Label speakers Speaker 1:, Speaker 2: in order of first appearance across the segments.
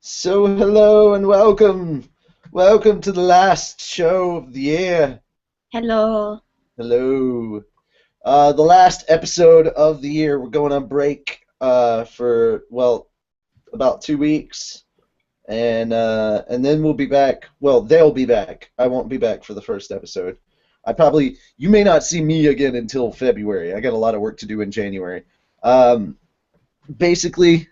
Speaker 1: So hello and welcome. Welcome to the last show of the year.
Speaker 2: Hello.
Speaker 1: Hello. The last episode of the year. We're going on break for about 2 weeks, and then we'll be back. Well, they'll be back. I won't be back for the first episode. You may not see me again until February. I got a lot of work to do in January. Um, Basically,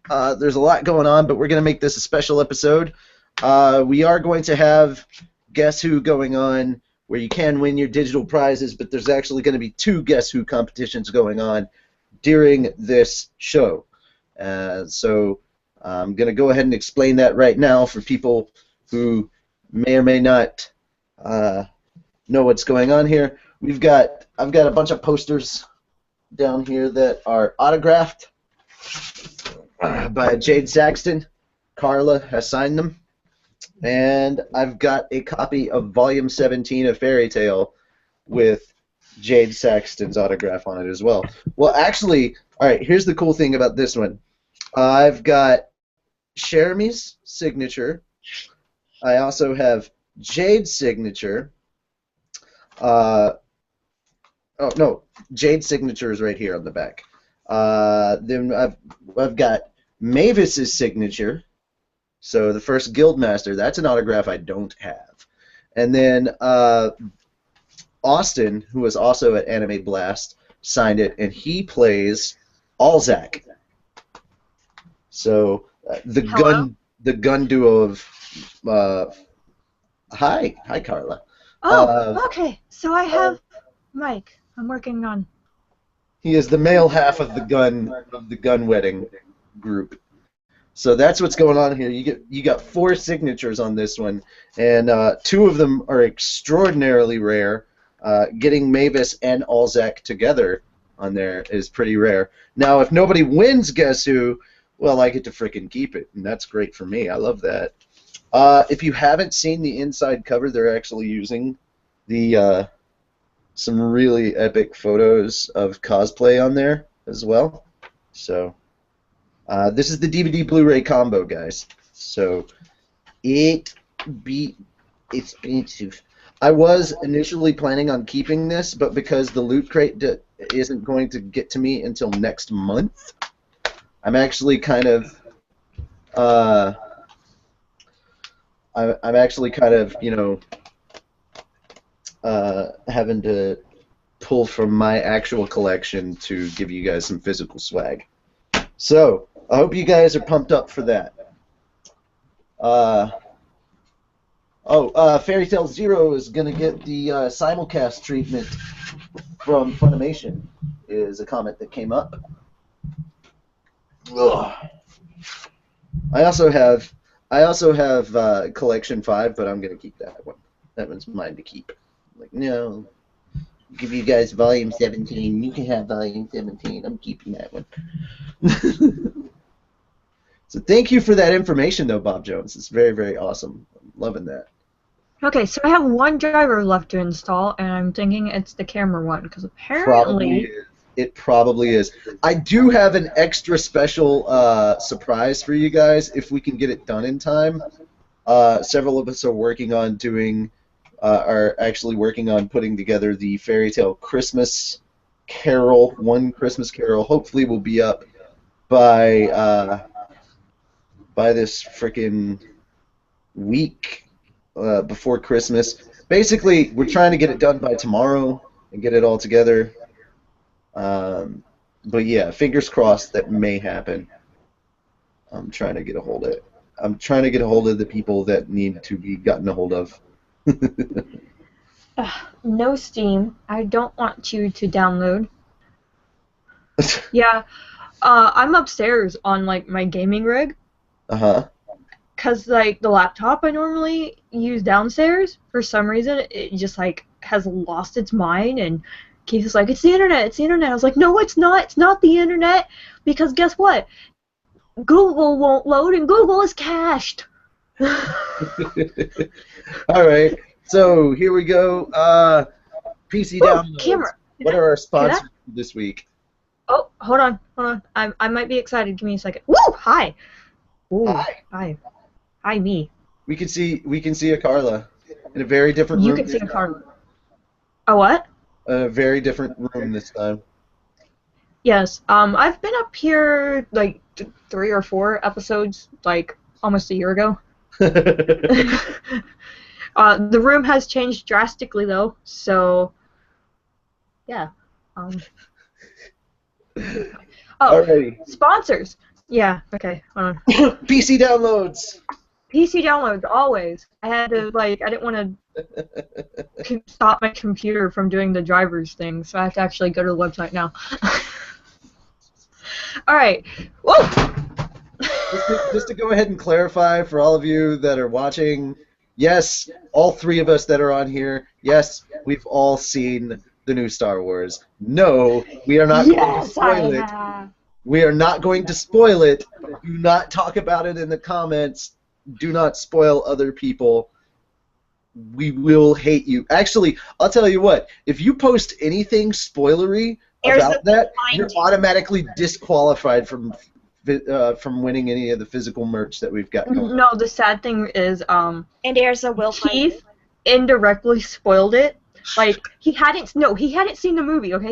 Speaker 1: there's a lot going on, but we're going to make this a special episode. We are going to have Guess Who going on, where you can win your digital prizes, but there's actually going to be two Guess Who competitions going on during this show. So I'm going to go ahead and explain that right now for people who may or may not know what's going on here. I've got a bunch of posters down here that are autographed by Jade Saxton. Carla has signed them. And I've got a copy of Volume 17 of Fairy Tale with Jade Saxton's autograph on it as well. Well, actually, all right, here's the cool thing about this one. I've got Jeremy's signature. I also have Jade's signature. Oh, no, Jade's signature is right here on the back. Then I've got Mavis's signature. So the first Guildmaster, that's an autograph I don't have. And then Austin, who was also at Anime Blast, signed it, and he plays Alzak. So the gun duo of hi Carla.
Speaker 2: Okay. So I have Mike. I'm working on.
Speaker 1: He is the male half of the gun wedding group. So that's what's going on here. You got 4 signatures on this one, and 2 of them are extraordinarily rare. Getting Mavis and Alzak together on there is pretty rare. Now, if nobody wins Guess Who, well, I get to frickin' keep it, and that's great for me. I love that. If you haven't seen the inside cover, they're actually using the some really epic photos of cosplay on there as well. So. This is the DVD Blu-ray combo, guys. So it's expensive. I was initially planning on keeping this, but because the loot crate isn't going to get to me until next month, I'm actually kind of having to pull from my actual collection to give you guys some physical swag. So, I hope you guys are pumped up for that. Fairy Tail Zero is going to get the simulcast treatment from Funimation, is a comment that came up. Ugh. I also have Collection 5, but I'm going to keep that one. That one's mine to keep. Like, no, give you guys Volume 17. You can have Volume 17. I'm keeping that one. So thank you for that information, though, Bob Jones. It's very, very awesome. I'm loving that.
Speaker 2: Okay, so I have one driver left to install, and I'm thinking it's the camera one, because apparently...
Speaker 1: It probably is. I do have an extra special surprise for you guys if we can get it done in time. Several of us are actually working on putting together the Fairy Tale Christmas Carol, one Christmas Carol. Hopefully will be up by this frickin' week before Christmas. Basically, we're trying to get it done by tomorrow and get it all together. But yeah, fingers crossed that may happen. I'm trying to get a hold of the people that need to be gotten a hold of.
Speaker 2: No Steam. I don't want you to download. Yeah, I'm upstairs on like my gaming rig. Cause like the laptop I normally use downstairs, for some reason it just like has lost its mind, and Keith is like, it's the internet, it's the internet. I was like, no, it's not the internet, because guess what? Google won't load, and Google is cached.
Speaker 1: All right, so here we go. PC downloads.
Speaker 2: Camera.
Speaker 1: What are our sponsors this week?
Speaker 2: Oh, hold on. I might be excited. Give me a second. Woo! Hi. Ooh, hi. Hi, me.
Speaker 1: We can see a Carla in a very different room.
Speaker 2: You can see a Carla. A what?
Speaker 1: A very different room this time.
Speaker 2: Yes. I've been up here like 3 or 4 episodes, like almost a year ago. The room has changed drastically though, so yeah.
Speaker 1: Alrighty.
Speaker 2: Sponsors. Yeah. Okay. Hold on.
Speaker 1: PC downloads.
Speaker 2: PC downloads always. I had to I didn't want to stop my computer from doing the drivers thing, so I have to actually go to the website now. All right. Whoa.
Speaker 1: Just to go ahead and clarify for all of you that are watching, yes, all 3 of us that are on here, yes, we've all seen the new Star Wars. No, we are not going to spoil it. We are not going to spoil it. Do not talk about it in the comments. Do not spoil other people. We will hate you. Actually, I'll tell you what. If you post anything spoilery about that, you're automatically disqualified from winning any of the physical merch that we've got going.
Speaker 2: No, the sad thing is,
Speaker 3: and there's a will.
Speaker 2: Keith indirectly spoiled it. Like he hadn't seen the movie. Okay,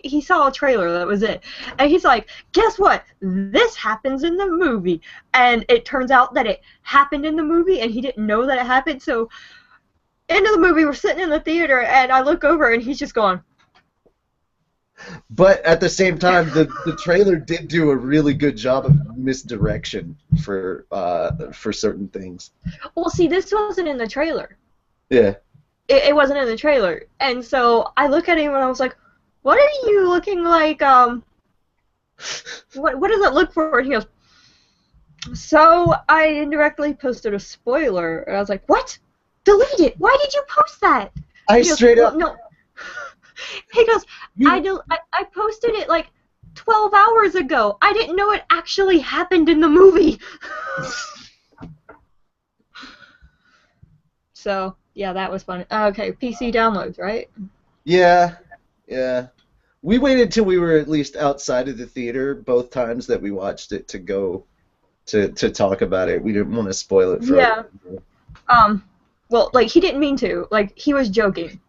Speaker 2: he saw a trailer. That was it. And he's like, guess what? This happens in the movie. And it turns out that it happened in the movie, and he didn't know that it happened. So, end of the movie, we're sitting in the theater, and I look over, and he's just going.
Speaker 1: But at the same time, the trailer did do a really good job of misdirection for certain things.
Speaker 2: Well, see, this wasn't in the trailer.
Speaker 1: Yeah.
Speaker 2: It wasn't in the trailer, and so I look at him and I was like, "What are you looking like? What does it look for?" And he goes, "So I indirectly posted a spoiler," and I was like, "What? Delete it! Why did you post that?"
Speaker 1: I straight up
Speaker 2: no. He goes, I posted it like 12 hours ago. I didn't know it actually happened in the movie. So, yeah, that was fun. Okay, PC downloads, right?
Speaker 1: Yeah. We waited till we were at least outside of the theater both times that we watched it to go to talk about it. We didn't want to spoil it for
Speaker 2: everyone. Well, like, he didn't mean to. Like, he was joking.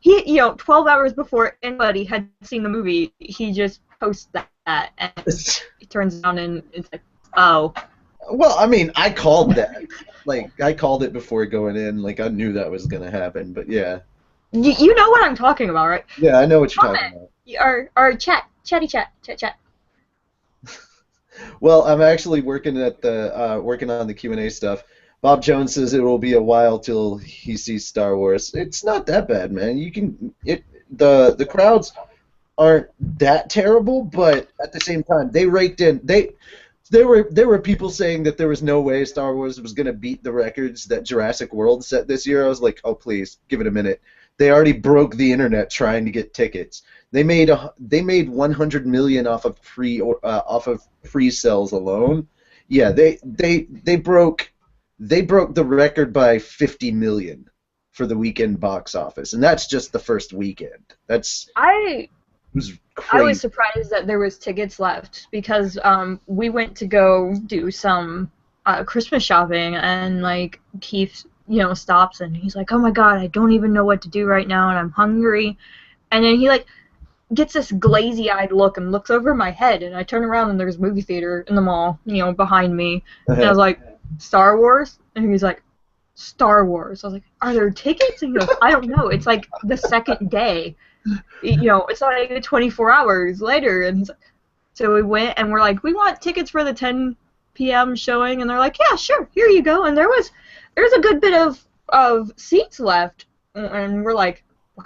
Speaker 2: He, 12 hours before anybody had seen the movie, he just posts that, and it turns on, and it's like, oh.
Speaker 1: Well, I mean, I called that. Like, I called it before going in. Like, I knew that was going to happen, but yeah.
Speaker 2: You know what I'm talking about, right?
Speaker 1: Yeah, I know what you're talking about.
Speaker 2: Our chatty chat.
Speaker 1: Well, I'm actually working on the Q&A stuff. Bob Jones says it will be a while till he sees Star Wars. It's not that bad, man. The crowds aren't that terrible, but at the same time, they raked in. There were people saying that there was no way Star Wars was going to beat the records that Jurassic World set this year. I was like, oh please, give it a minute. They already broke the internet trying to get tickets. They made $100 million off of pre-sales alone. Yeah, they broke the record by 50 million for the weekend box office, and that's just the first weekend.
Speaker 2: I was surprised that there was tickets left because we went to go do some Christmas shopping, and like Keith, stops and he's like, "Oh my God, I don't even know what to do right now, and I'm hungry," and then he gets this glazy-eyed look and looks over my head, and I turn around and there's a movie theater in the mall, behind me, and I was like, Star Wars? And he's like, Star Wars. I was like, are there tickets? And he goes, I don't know. It's like the second day. It's like 24 hours later. And he's like, so we went and we're like, we want tickets for the 10 p.m. showing. And they're like, yeah, sure, here you go. And there's a good bit of seats left. And we're like, wow.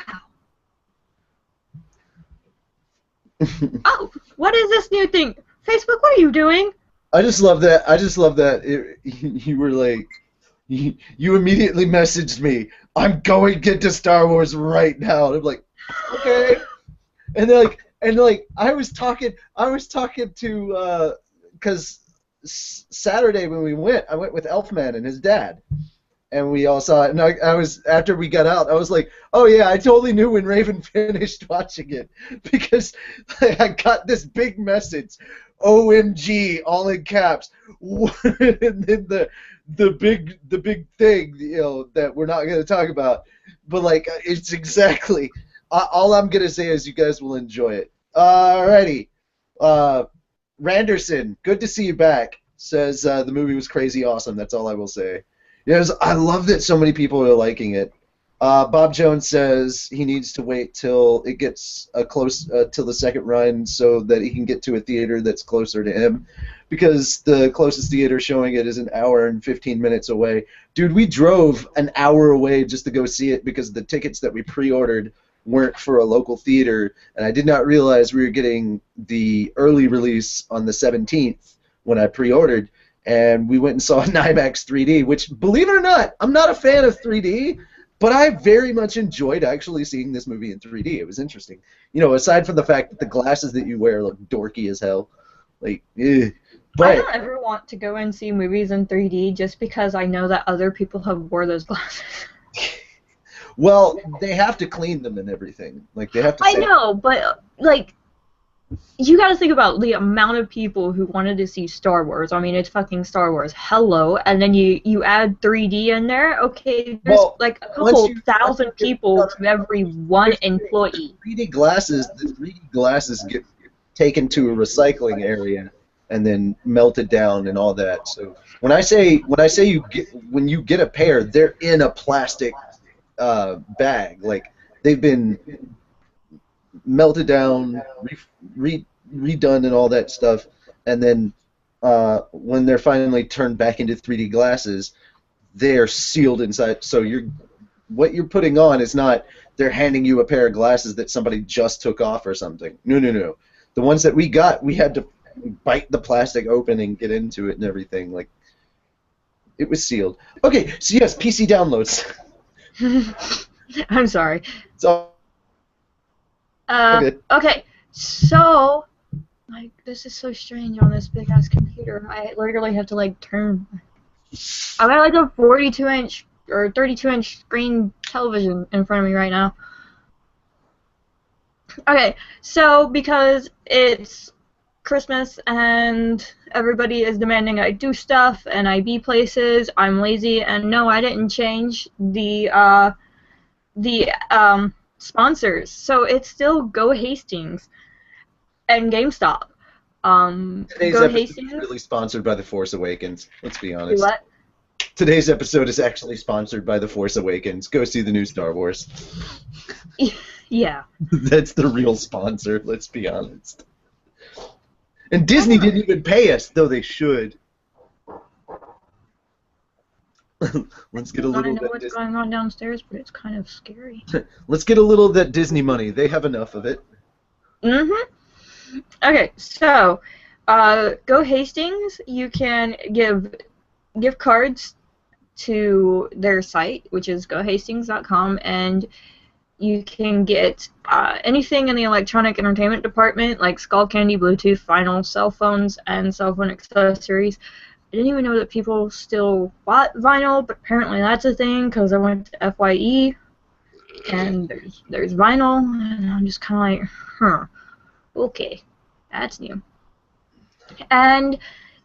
Speaker 2: Oh, what is this new thing? Facebook, what are you doing?
Speaker 1: I just love that. You were like, you immediately messaged me. I'm going to get to Star Wars right now. And I'm like, okay. And I was talking to because Saturday when we went, I went with Elfman and his dad, and we all saw it. And I was, after we got out, I was like, oh yeah, I totally knew when Raven finished watching it, because I got this big message, OMG, all in caps, and then the big thing, that we're not gonna talk about, but like it's exactly. All I'm gonna say is you guys will enjoy it. Alrighty, Randerson, good to see you back. Says the movie was crazy awesome. That's all I will say. Yes, I love that so many people are liking it. Bob Jones says he needs to wait till it gets till the second run so that he can get to a theater that's closer to him, because the closest theater showing it is an hour and 15 minutes away. Dude, we drove an hour away just to go see it because the tickets that we pre-ordered weren't for a local theater, and I did not realize we were getting the early release on the 17th when I pre-ordered. And we went and saw an IMAX 3D, which, believe it or not, I'm not a fan of 3D, but I very much enjoyed actually seeing this movie in 3D. It was interesting. Aside from the fact that the glasses that you wear look dorky as hell. Like, but
Speaker 2: I don't ever want to go and see movies in 3D just because I know that other people have wore those glasses.
Speaker 1: Well, they have to clean them and everything. Like, they have to.
Speaker 2: I know, but like, you got to think about the amount of people who wanted to see Star Wars. I mean, it's fucking Star Wars. Hello. And then you add 3D in there. Okay, there's like a couple thousand people to every one employee.
Speaker 1: The 3D glasses get taken to a recycling area and then melted down and all that. So when I say when you get a pair, they're in a plastic bag. Like, they've been melted down, redone, and all that stuff, and then when they're finally turned back into 3D glasses, they're sealed inside. So what you're putting on is not they're handing you a pair of glasses that somebody just took off or something. No. The ones that we got, we had to bite the plastic open and get into it and everything. Like, it was sealed. Okay, so yes, PC downloads.
Speaker 2: I'm sorry.
Speaker 1: So.
Speaker 2: Okay, so, like, this is so strange on this big-ass computer. I literally have to, like, turn. I've got, like, a 42-inch or 32-inch screen television in front of me right now. Okay, so because it's Christmas and everybody is demanding I do stuff and I be places, I'm lazy, and no, I didn't change the sponsors, so it's still Go Hastings and GameStop.
Speaker 1: Today's
Speaker 2: Go
Speaker 1: episode
Speaker 2: Hastings
Speaker 1: is really sponsored by The Force Awakens. Let's be honest.
Speaker 2: What?
Speaker 1: Today's episode is actually sponsored by The Force Awakens. Go see the new Star Wars.
Speaker 2: Yeah.
Speaker 1: That's the real sponsor, let's be honest. And Disney didn't even pay us, though they should. Let's get a little.
Speaker 2: I don't know what's going on downstairs, but it's kind of scary.
Speaker 1: Let's get a little of that Disney money. They have enough of it.
Speaker 2: Okay, so Go Hastings, you can give gift cards to their site, which is gohastings.com, and you can get anything in the electronic entertainment department, like Skull Candy, Bluetooth, vinyl, cell phones, and cell phone accessories. I didn't even know that people still bought vinyl, but apparently that's a thing because I went to FYE and there's vinyl, and I'm just kind of like, okay, that's new. And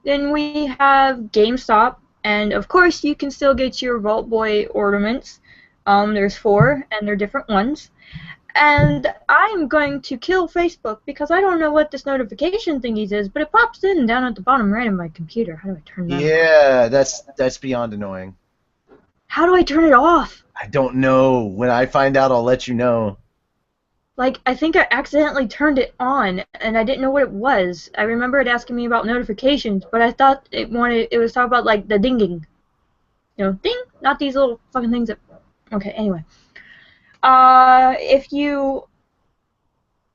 Speaker 2: then we have GameStop, and of course you can still get your Vault Boy ornaments. There's 4, and they're different ones. And I'm going to kill Facebook because I don't know what this notification thingies is, but it pops in down at the bottom right of my computer. How do I turn that off?
Speaker 1: Yeah, that's beyond annoying.
Speaker 2: How do I turn it off?
Speaker 1: I don't know. When I find out, I'll let you know.
Speaker 2: Like, I think I accidentally turned it on, and I didn't know what it was. I remember it asking me about notifications, but I thought it was talking about, like, the dinging. Ding! Not these little fucking things that... Okay, anyway. If you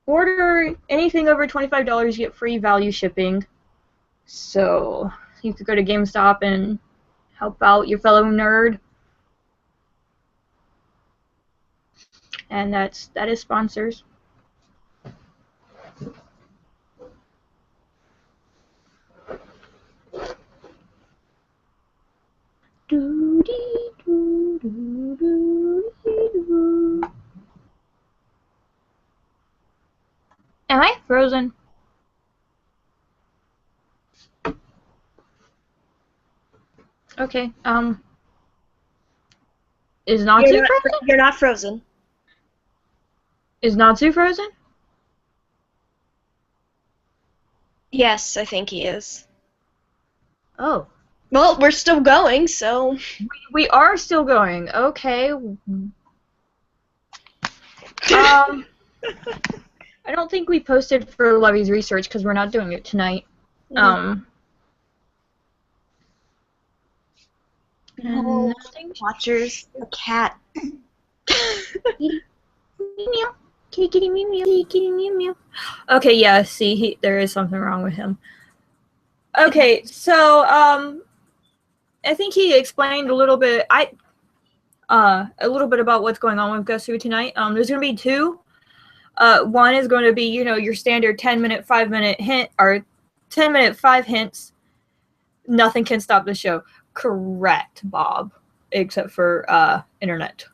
Speaker 2: order anything over $25, you get free value shipping. So you could go to GameStop and help out your fellow nerd. And that is sponsors. frozen? Okay. Is Natsu frozen?
Speaker 3: You're not frozen.
Speaker 2: Is Natsu frozen?
Speaker 3: Yes, I think he is.
Speaker 2: Oh.
Speaker 3: Well, we're still going, so...
Speaker 2: We are still going. Okay. I don't think we posted for Levy's research because we're not doing it tonight.
Speaker 3: Oh, Watchers, the cat.
Speaker 2: Meow. Kitty kitty meow meow. Kitty kitty meow meow. Okay, yeah, see, there is something wrong with him. Okay, so, I think he explained a little bit, a little bit about what's going on with Guess Who tonight. There's going to be two. One is going to be, you know, your standard 10-minute, 5-minute hint, or 10-minute, 5 hints. Nothing can stop the show. Correct, Bob. Except for, internet.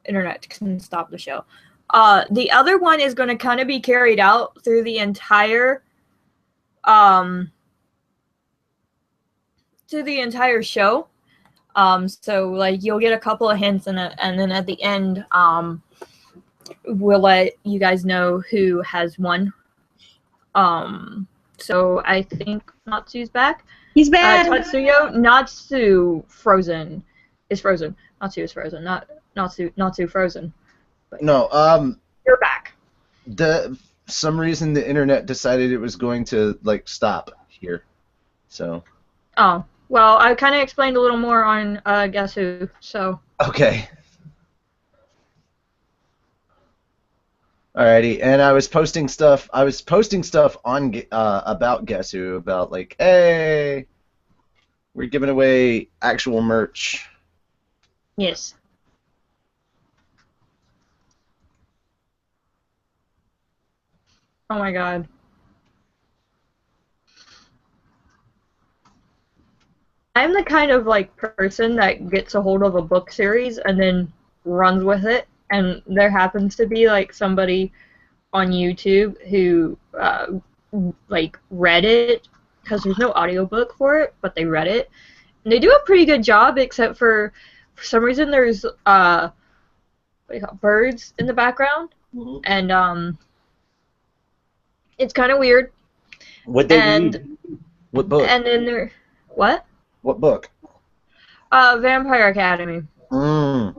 Speaker 2: Internet can stop the show. The other one is going to kind of be carried out through the entire, show. So, like, you'll get a couple of hints, and then at the end, we'll let you guys know who has won. So I think Natsu's back.
Speaker 3: He's back!
Speaker 2: Tatsuyo, Natsu frozen. Is frozen. Natsu is frozen. Not Natsu frozen. But
Speaker 1: no,
Speaker 2: you're back.
Speaker 1: Some reason the internet decided it was going to, like, stop here. So.
Speaker 2: Oh. Well, I kind of explained a little more on Guess Who, so.
Speaker 1: Okay. Alrighty, and I was posting stuff on about Guess Who, about, like, hey, we're giving away actual merch.
Speaker 2: Yes. Oh my god. I'm the kind of, like, person that gets a hold of a book series and then runs with it, and there happens to be, like, somebody on YouTube who, like, read it, because there's no audiobook for it, but they read it, and they do a pretty good job, except for some reason there's, what do you call it, birds in the background, and, it's kind of weird.
Speaker 1: What they read? What book?
Speaker 2: And then there, what?
Speaker 1: What book?
Speaker 2: Vampire Academy. I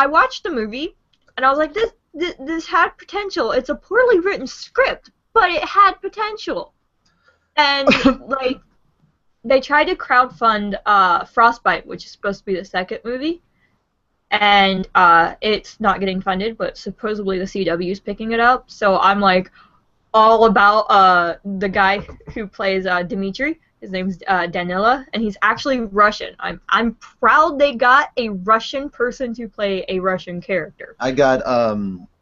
Speaker 2: watched the movie, and I was like, this had potential. It's a poorly written script, but it had potential. And, like, they tried to crowdfund Frostbite, which is supposed to be the second movie, and it's not getting funded, but supposedly the CW is picking it up, so I'm, like, all about the guy who plays Dimitri. His name's Danila, and he's actually Russian. I'm proud they got a Russian person to play a Russian character.
Speaker 1: I got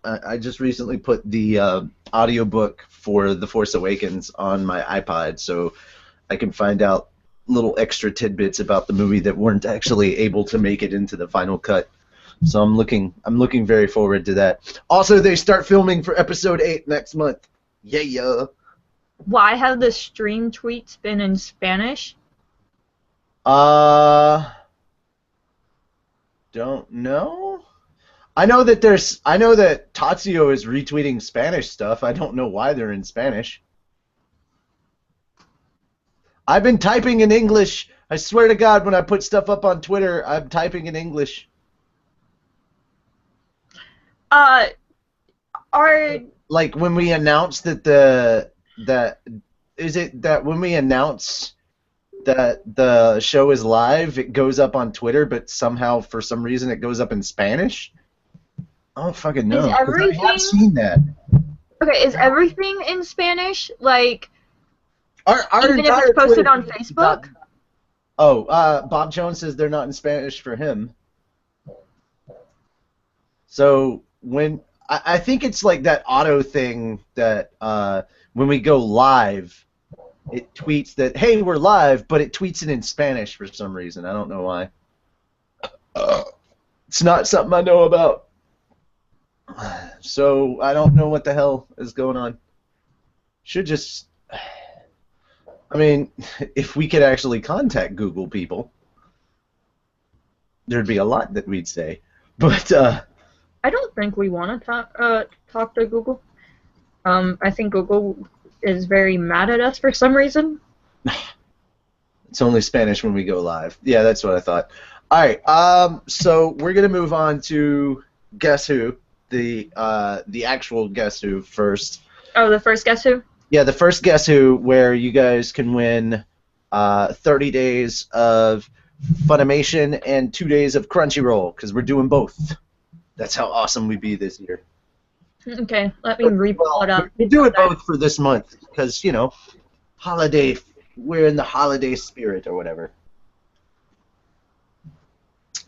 Speaker 1: I just recently put the audiobook for The Force Awakens on my iPod, so I can find out little extra tidbits about the movie that weren't actually able to make it into the final cut. So I'm looking very forward to that. Also, they start filming for episode 8 next month. Yeah.
Speaker 2: Why have the stream tweets been in Spanish?
Speaker 1: Don't know. I know that Tatsuyo is retweeting Spanish stuff. I don't know why they're in Spanish. I've been typing in English. I swear to God, when I put stuff up on Twitter, I'm typing in English. Like when we announce that when we announce that the show is live, it goes up on Twitter, but somehow for some reason it goes up in Spanish? I don't fucking know. I have seen that.
Speaker 2: Okay, is everything in Spanish? Like,
Speaker 1: even
Speaker 2: if it's posted on Facebook?
Speaker 1: Bob Jones says they're not in Spanish for him. So when I think it's like that auto thing that when we go live, it tweets that, hey, we're live, but it tweets it in Spanish for some reason. I don't know why. It's not something I know about. So I don't know what the hell is going on. Should just... I mean, if we could actually contact Google people, there'd be a lot that we'd say. But,
Speaker 2: I don't think we want to talk to Google. I think Google is very mad at us for some reason.
Speaker 1: It's only Spanish when we go live. Yeah, that's what I thought. All right, so we're going to move on to Guess Who, the actual Guess Who first.
Speaker 2: Oh, the first Guess Who?
Speaker 1: Yeah, the first Guess Who, where you guys can win 30 days of Funimation and 2 days of Crunchyroll, because we're doing both. That's how awesome we be this year.
Speaker 2: Okay, let me re-pull it up.
Speaker 1: We're doing both for this month, because, you know, holiday, we're in the holiday spirit or whatever.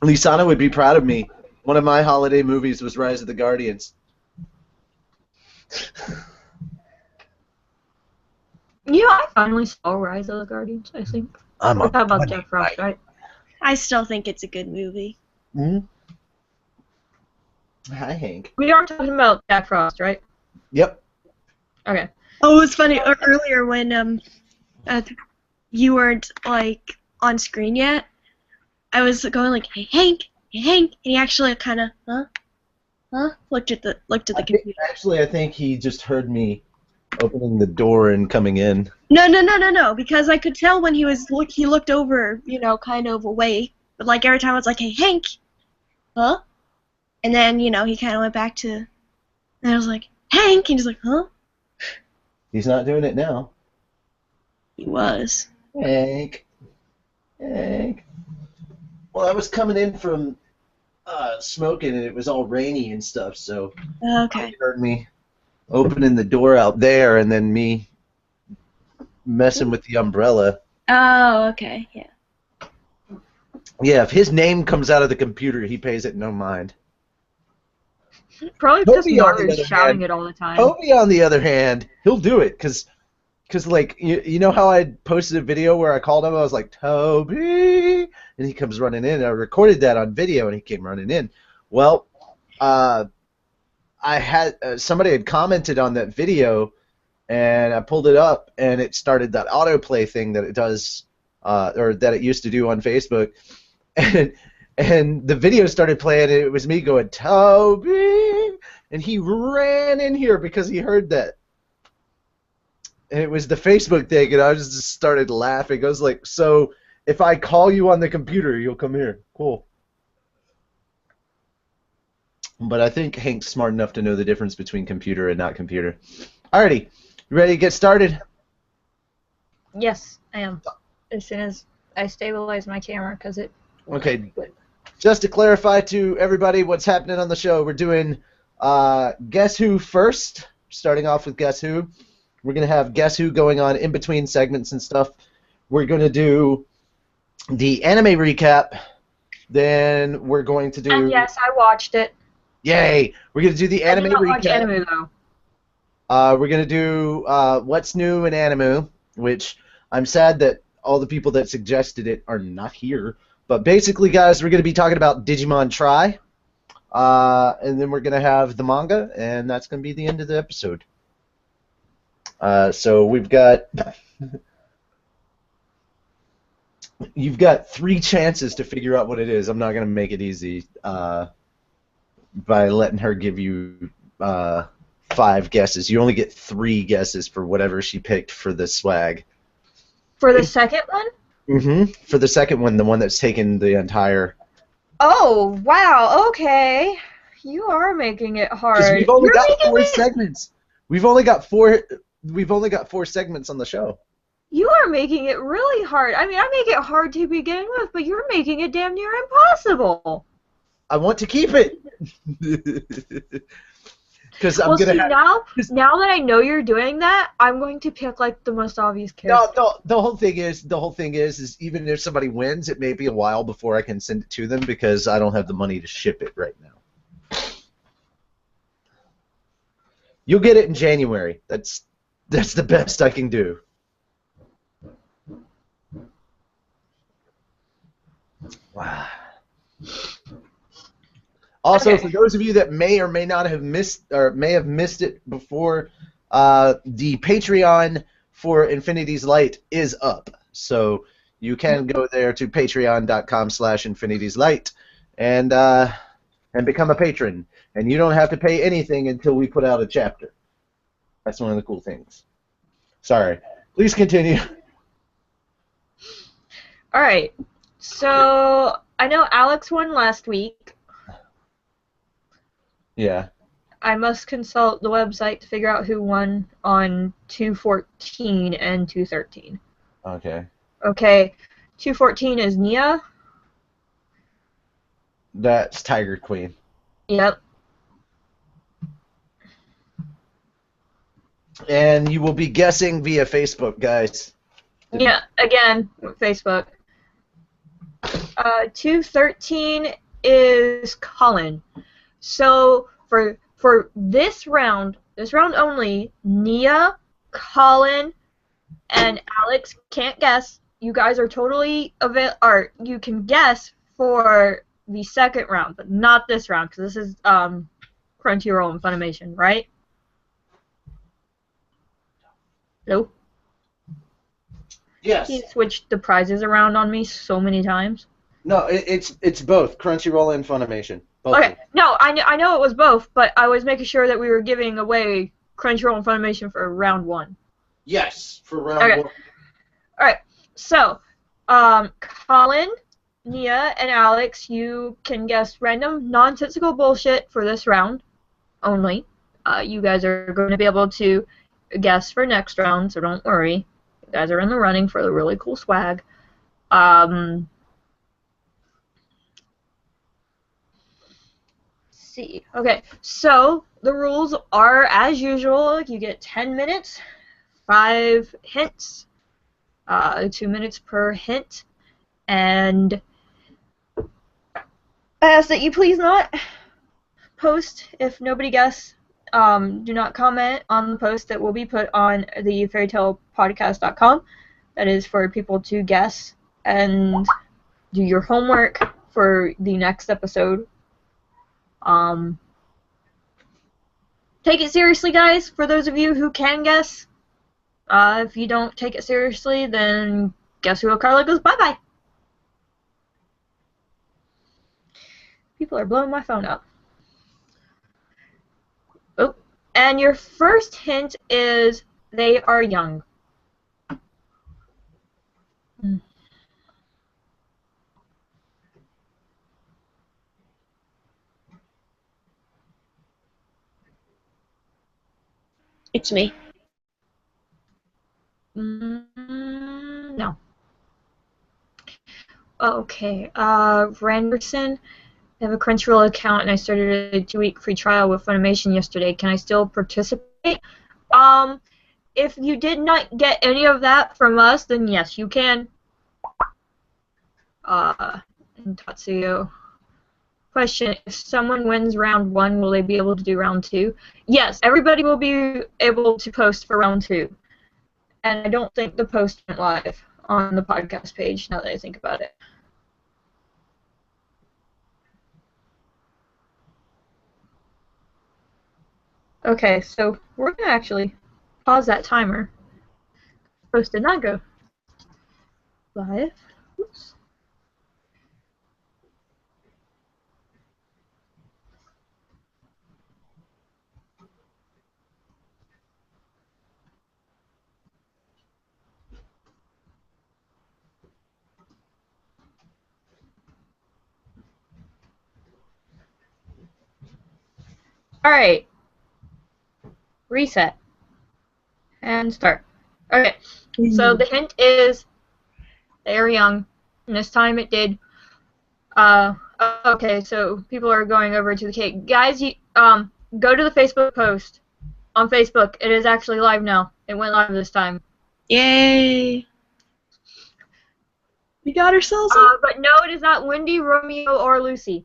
Speaker 1: Lisana would be proud of me. One of my holiday movies was Rise of the Guardians.
Speaker 2: You know, I finally saw Rise of the Guardians, I think.
Speaker 1: I'm
Speaker 2: We're talking about Jack Frost, right?
Speaker 3: I still think it's a good movie.
Speaker 1: Hmm? Hi, Hank.
Speaker 2: We are talking about Jack Frost, right?
Speaker 1: Yep.
Speaker 2: Okay.
Speaker 3: Oh, it was funny earlier when you weren't like on screen yet. I was going like, "Hey Hank, hey Hank," and he actually kind of, looked at the computer.
Speaker 1: Actually, I think he just heard me opening the door and coming in.
Speaker 3: No, because I could tell when he looked over, you know, kind of away. But like every time I was like, "Hey Hank," huh? And then, you know, he kind of went back to, and I was like, "Hank," and he's like, "Huh?"
Speaker 1: He's not doing it now.
Speaker 3: He was.
Speaker 1: Hank. Hank. Well, I was coming in from smoking, and it was all rainy and stuff, so
Speaker 3: Okay.
Speaker 1: you heard me opening the door out there, and then me messing with the umbrella.
Speaker 3: Oh, okay, yeah.
Speaker 1: Yeah, if his name comes out of the computer, he pays it no mind.
Speaker 2: Probably because
Speaker 1: Toby, on the
Speaker 2: Nara is
Speaker 1: other
Speaker 2: shouting
Speaker 1: hand-
Speaker 2: it all the time.
Speaker 1: Toby, on the other hand, he'll do it, because like, you know how I posted a video where I called him, I was like, Toby, and he comes running in. I recorded that on video, and he came running in. Well, I had somebody had commented on that video, and I pulled it up, and it started that autoplay thing that it does, or that it used to do on Facebook, and the video started playing, and it was me going, Toby, and he ran in here because he heard that. And it was the Facebook thing, and I just started laughing. I was like, so if I call you on the computer, you'll come here. Cool. But I think Hank's smart enough to know the difference between computer and not computer. Alrighty, you ready to get started?
Speaker 2: Yes, I am. As soon as I stabilize my camera, because it...
Speaker 1: Okay, just to clarify to everybody what's happening on the show, we're doing Guess Who first, starting off with Guess Who. We're going to have Guess Who going on in between segments and stuff. We're going to do the anime recap. Then we're going to do...
Speaker 2: And yes, I watched it.
Speaker 1: Yay! We're going to do the anime recap.
Speaker 2: I did not watch Animoo, though.
Speaker 1: We're going to do What's New in Animoo, which I'm sad that all the people that suggested it are not here. But basically, guys, we're going to be talking about Digimon Tri. And then we're going to have the manga, and that's going to be the end of the episode. So we've got... You've got 3 chances to figure out what it is. I'm not going to make it easy by letting her give you 5 guesses. You only get 3 guesses for whatever she picked for the swag.
Speaker 2: For the second one?
Speaker 1: Mm-hmm. For the second one, the one that's taken the entire...
Speaker 2: Oh, wow, okay. You are making it hard.
Speaker 1: Because we've only
Speaker 2: You're
Speaker 1: got 4
Speaker 2: making it-
Speaker 1: segments. We've only got 4 segments on the show.
Speaker 2: You are making it really hard. I mean, I make it hard to begin with, but you're making it damn near impossible.
Speaker 1: I want to keep it. Because I'm gonna have...
Speaker 2: now that I know you're doing that, I'm going to pick like the most obvious character.
Speaker 1: No, the whole thing is even if somebody wins, it may be a while before I can send it to them because I don't have the money to ship it right now. You'll get it in January. That's the best I can do. Wow. Also, for those of you that may or may not have missed, or may have missed it before, the Patreon for Infinity's Light is up. So you can go there to patreon.com/infinitieslight and become a patron. And you don't have to pay anything until we put out a chapter. That's one of the cool things. Sorry. Please continue.
Speaker 2: All right. So I know Alex won last week.
Speaker 1: Yeah.
Speaker 2: I must consult the website to figure out who won on 214 and 213.
Speaker 1: Okay.
Speaker 2: Okay. 214 is Nia.
Speaker 1: That's Tiger Queen.
Speaker 2: Yep.
Speaker 1: And you will be guessing via Facebook, guys.
Speaker 2: Yeah, again, Facebook. 213 is Colin. So for this round only, Nia, Colin, and Alex can't guess. You guys are totally you can guess for the second round, but not this round because this is Crunchyroll and Funimation, right? Hello?
Speaker 1: Yes.
Speaker 2: He switched the prizes around on me so many times.
Speaker 1: No, it's both Crunchyroll and Funimation. Both.
Speaker 2: Okay. No, I know it was both, but I was making sure that we were giving away Crunchyroll and Funimation for round 1.
Speaker 1: Yes, for round 1.
Speaker 2: All right. So, Colin, Nia, and Alex, you can guess random nonsensical bullshit for this round only. You guys are going to be able to guess for next round, so don't worry. You guys are in the running for the really cool swag. See. Okay, so the rules are as usual. You get 10 minutes, 5 hints, 2 minutes per hint, and I ask that you please not post if nobody guesses. Do not comment on the post that will be put on the fairytalepodcast.com. That is for people to guess and do your homework for the next episode. Take it seriously, guys, for those of you who can guess. If you don't take it seriously, then Guess Who With Carla goes bye-bye. People are blowing my phone up. Oh, and your first hint is they are young.
Speaker 3: It's me.
Speaker 2: No. Okay. Randerson, I have a Crunchyroll account and I started a 2-week free trial with Funimation yesterday. Can I still participate? If you did not get any of that from us, then yes, you can. And Tatsuyo. Question, if someone wins round 1, will they be able to do round 2? Yes, everybody will be able to post for round 2. And I don't think the post went live on the podcast page, now that I think about it. Okay, so we're going to actually pause that timer. Post did not go live. Oops. Alright. Reset. And start. Okay, so the hint is they are young. And this time it did. Okay, so people are going over to the cake. Guys, you, go to the Facebook post. On Facebook, it is actually live now. It went live this time.
Speaker 3: Yay! We got ourselves
Speaker 2: but no, it is not Wendy, Romeo, or Lucy.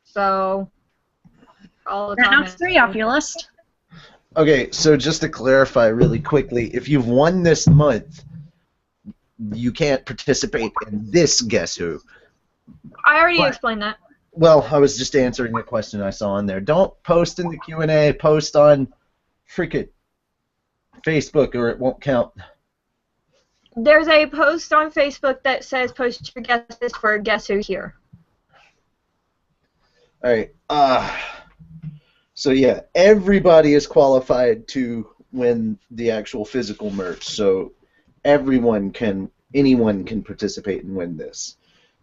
Speaker 2: So, all the
Speaker 3: that
Speaker 2: time.
Speaker 3: knocks 3 off your list.
Speaker 1: Okay, so just to clarify really quickly, if you've won this month, you can't participate in this Guess Who.
Speaker 2: I already explained that.
Speaker 1: Well, I was just answering a question I saw in there. Don't post in the Q&A. Post on freaking Facebook, or it won't count.
Speaker 2: There's a post on Facebook that says post your guesses for Guess Who here.
Speaker 1: All right. So yeah, everybody is qualified to win the actual physical merch. So anyone can participate and win this.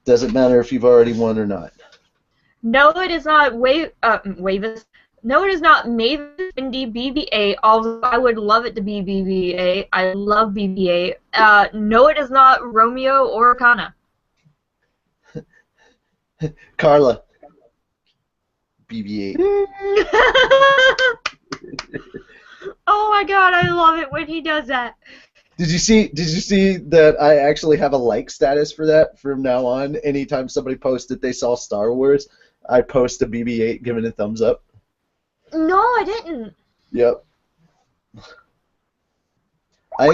Speaker 1: Doesn't matter if you've already won or not.
Speaker 2: No, it is not Wavis. No, it is not Mavis, Windy, BB-8, although I would love it to be BB-8. I love BB-8. No, it is not Romeo or Kana.
Speaker 1: Carla. BB-8.
Speaker 2: Oh my god, I love it when he does that.
Speaker 1: Did you see that I actually have a like status for that from now on? Anytime somebody posts that they saw Star Wars, I post a BB-8 giving a thumbs up.
Speaker 2: No, I didn't.
Speaker 1: Yep. I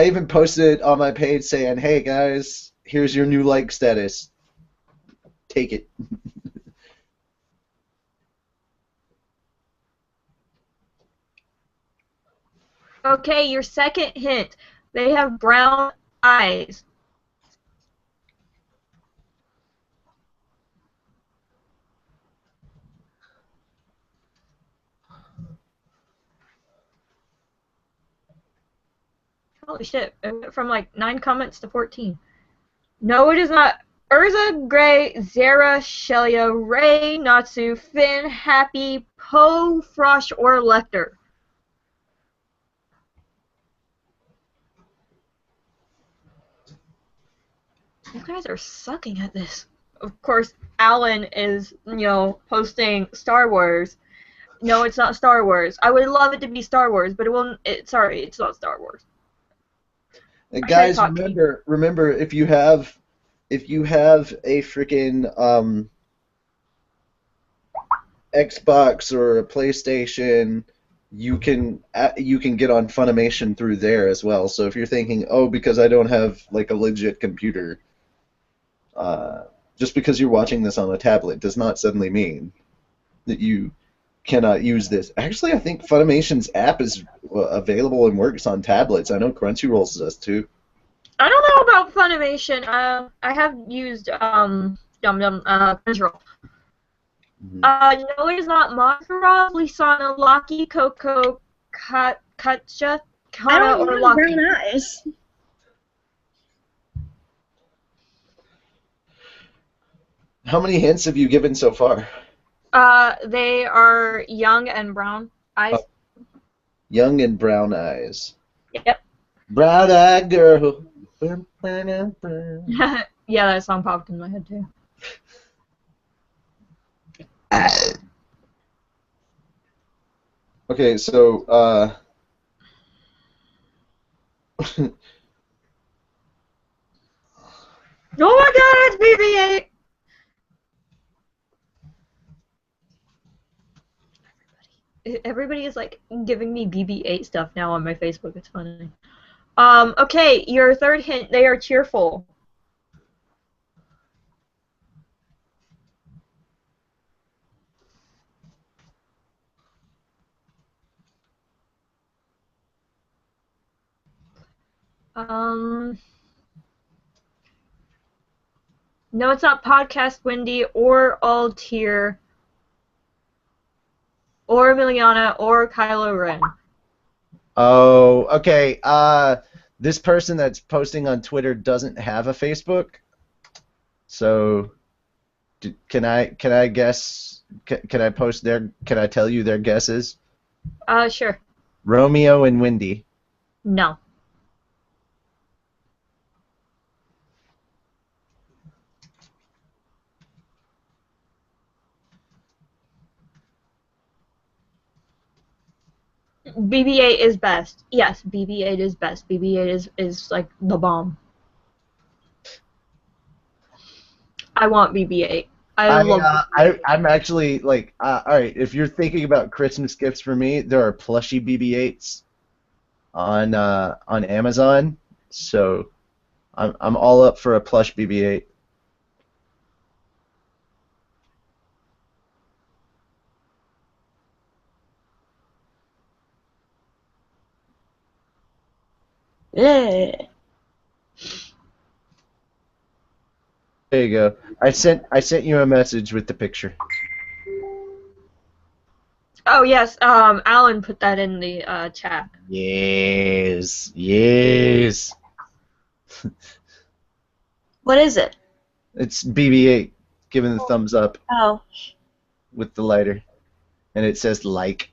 Speaker 1: even posted on my page saying, "Hey guys, here's your new like status. Take it."
Speaker 2: Okay, your second hint. They have brown eyes. Holy shit, it went from like 9 comments to 14. No, it is not Urza, Gray, Zara, Shelia, Ray, Natsu, Finn, Happy, Poe, Frosh, or Lecter. You guys are sucking at this. Of course, Alan is, posting Star Wars. No, it's not Star Wars. I would love it to be Star Wars, but it won't. Sorry, it's not Star Wars.
Speaker 1: And guys, remember, if you have a freaking Xbox or a PlayStation, you can get on Funimation through there as well. So if you're thinking, oh, because I don't have like a legit computer, just because you're watching this on a tablet does not suddenly mean that you cannot use this. Actually, I think Funimation's app is available and works on tablets. I know Crunchyroll's does too.
Speaker 2: I don't know about Funimation. I have used Crunchyroll. No, it is not Makarov, Lisana, Locky, Coco, Katja, Kana, or Locky.
Speaker 3: Brown eyes.
Speaker 1: How many hints have you given so far?
Speaker 2: They are young and brown eyes.
Speaker 1: Young and brown eyes.
Speaker 2: Yep.
Speaker 1: Brown-eyed girl.
Speaker 2: Yeah, that song popped in my head too.
Speaker 1: Okay, so
Speaker 2: oh my god, it's BB-8! Everybody is like giving me BB-8 stuff now on my Facebook. It's funny. Okay, your third hint. They are cheerful. No, it's not Podcast Wendy or Altier or Emiliana or Kylo Ren.
Speaker 1: Oh, okay. This person that's posting on Twitter doesn't have a Facebook. So, can I guess? Can I post their? Can I tell you their guesses?
Speaker 2: Sure.
Speaker 1: Romeo and Wendy.
Speaker 2: No. BB-8 is best. Yes, BB-8 is best. BB-8 is like the bomb. I want BB-8. I love BB-8.
Speaker 1: I'm actually like, all right. If you're thinking about Christmas gifts for me, there are plushy BB-8s on Amazon. So I'm all up for a plush BB-8.
Speaker 3: Yeah.
Speaker 1: There you go. I sent you a message with the picture.
Speaker 2: Oh yes, Alan put that in the chat.
Speaker 1: Yes, yes.
Speaker 3: What is it?
Speaker 1: It's BB-8 giving the thumbs up
Speaker 3: Oh.
Speaker 1: with the lighter, and it says like.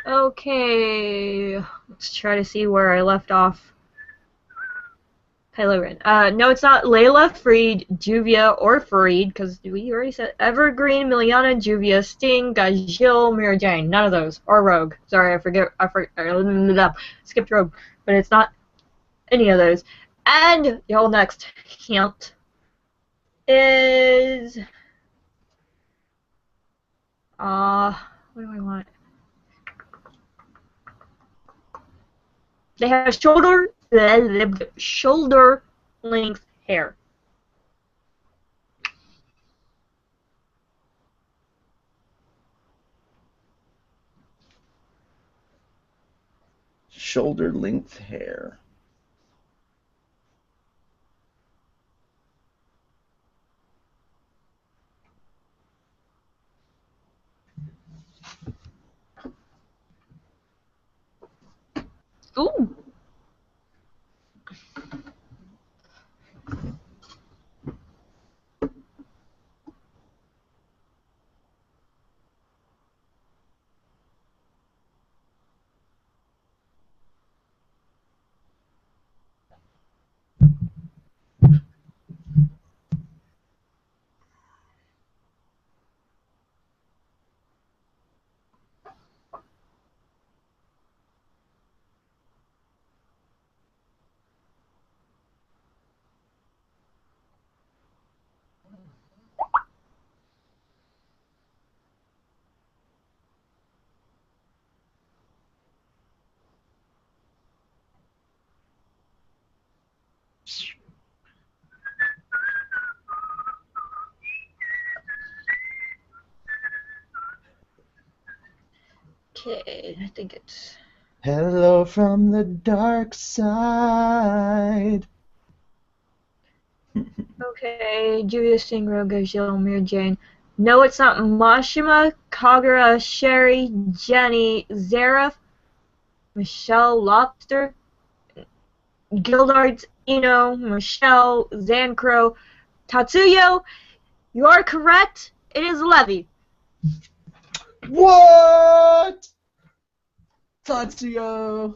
Speaker 2: Okay, let's try to see where I left off. Kylo Ren. No, it's not Layla, Freed, Juvia, or Fareed, because we already said Evergreen, Miliana, Juvia, Sting, Gajil, Mira Jane. None of those. Or Rogue. Sorry, I skipped Rogue. But it's not any of those. And the whole next hint is... what do I want? They have shoulder length hair.
Speaker 1: Shoulder length hair.
Speaker 2: Ooh. Okay, I think it's...
Speaker 1: Hello from the dark side.
Speaker 2: Okay, Julia Singh, Roga, Jill, Mir Jane. No, it's not Mashima, Kagura, Sherry, Jenny, Zareth, Michelle Lobster, Gildards, Ino, Michelle, Zancro, Tatsuyo. You are correct. It is Levy.
Speaker 1: What? Tatsuyo.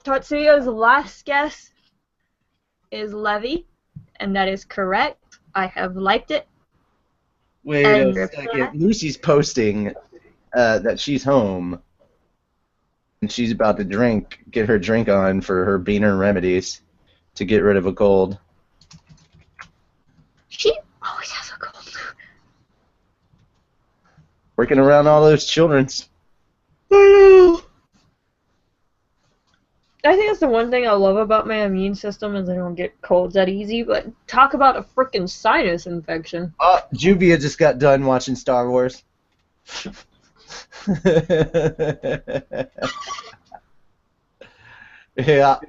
Speaker 2: Tatsuyo's last guess is Levy, and that is correct. I have liked it.
Speaker 1: Wait a second. Lucy's posting that she's home and she's about to get her drink on for her Beaner remedies to get rid of a cold.
Speaker 2: She always has a cold.
Speaker 1: Working around all those children's.
Speaker 2: I think that's the one thing I love about my immune system is I don't get colds that easy, but talk about a freaking sinus infection.
Speaker 1: Juvia just got done watching Star Wars. Yeah.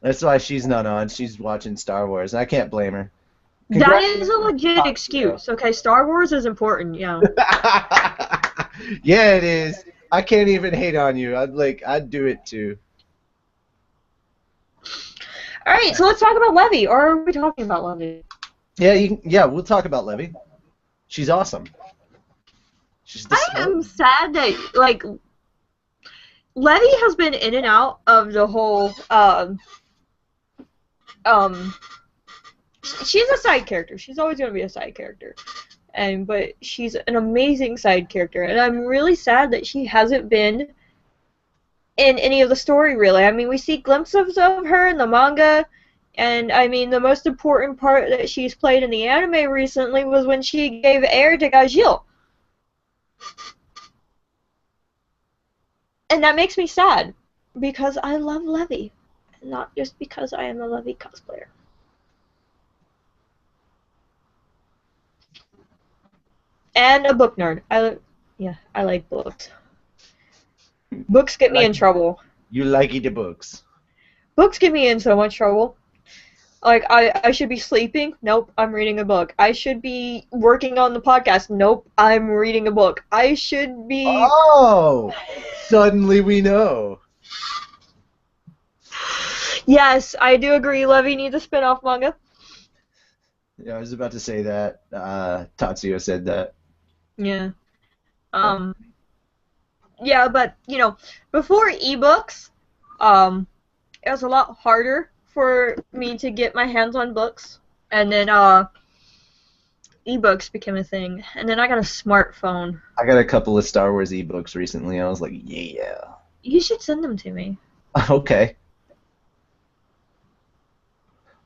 Speaker 1: That's why she's not on. She's watching Star Wars. I can't blame her.
Speaker 2: That is a legit excuse. Okay, Star Wars is important, yeah.
Speaker 1: Yeah, it is. I can't even hate on you. I'd do it too.
Speaker 2: All right, so let's talk about Levy. Or are we talking about Levy?
Speaker 1: Yeah, we'll talk about Levy. She's awesome.
Speaker 2: I am sad that Levy has been in and out of the whole she's a side character. She's always going to be a side character. But she's an amazing side character, and I'm really sad that she hasn't been in any of the story, really. I mean, we see glimpses of her in the manga, and I mean, the most important part that she's played in the anime recently was when she gave air to Gajil. And that makes me sad, because I love Levy, not just because I am a Levy cosplayer. and a book nerd. I like books. Books get me in trouble.
Speaker 1: You like the books.
Speaker 2: Books get me in so much trouble. Like, I should be sleeping? Nope, I'm reading a book. I should be working on the podcast? Nope, I'm reading a book. I should be...
Speaker 1: Oh! Suddenly we know.
Speaker 2: Yes, I do agree. Levy needs a spin-off manga.
Speaker 1: Yeah, I was about to say that. Tatsuya said that.
Speaker 2: Yeah. Yeah, but, before ebooks, it was a lot harder for me to get my hands on books, and then ebooks became a thing, and then I got a smartphone.
Speaker 1: I got a couple of Star Wars ebooks recently. I was like, yeah.
Speaker 2: You should send them to me.
Speaker 1: Okay.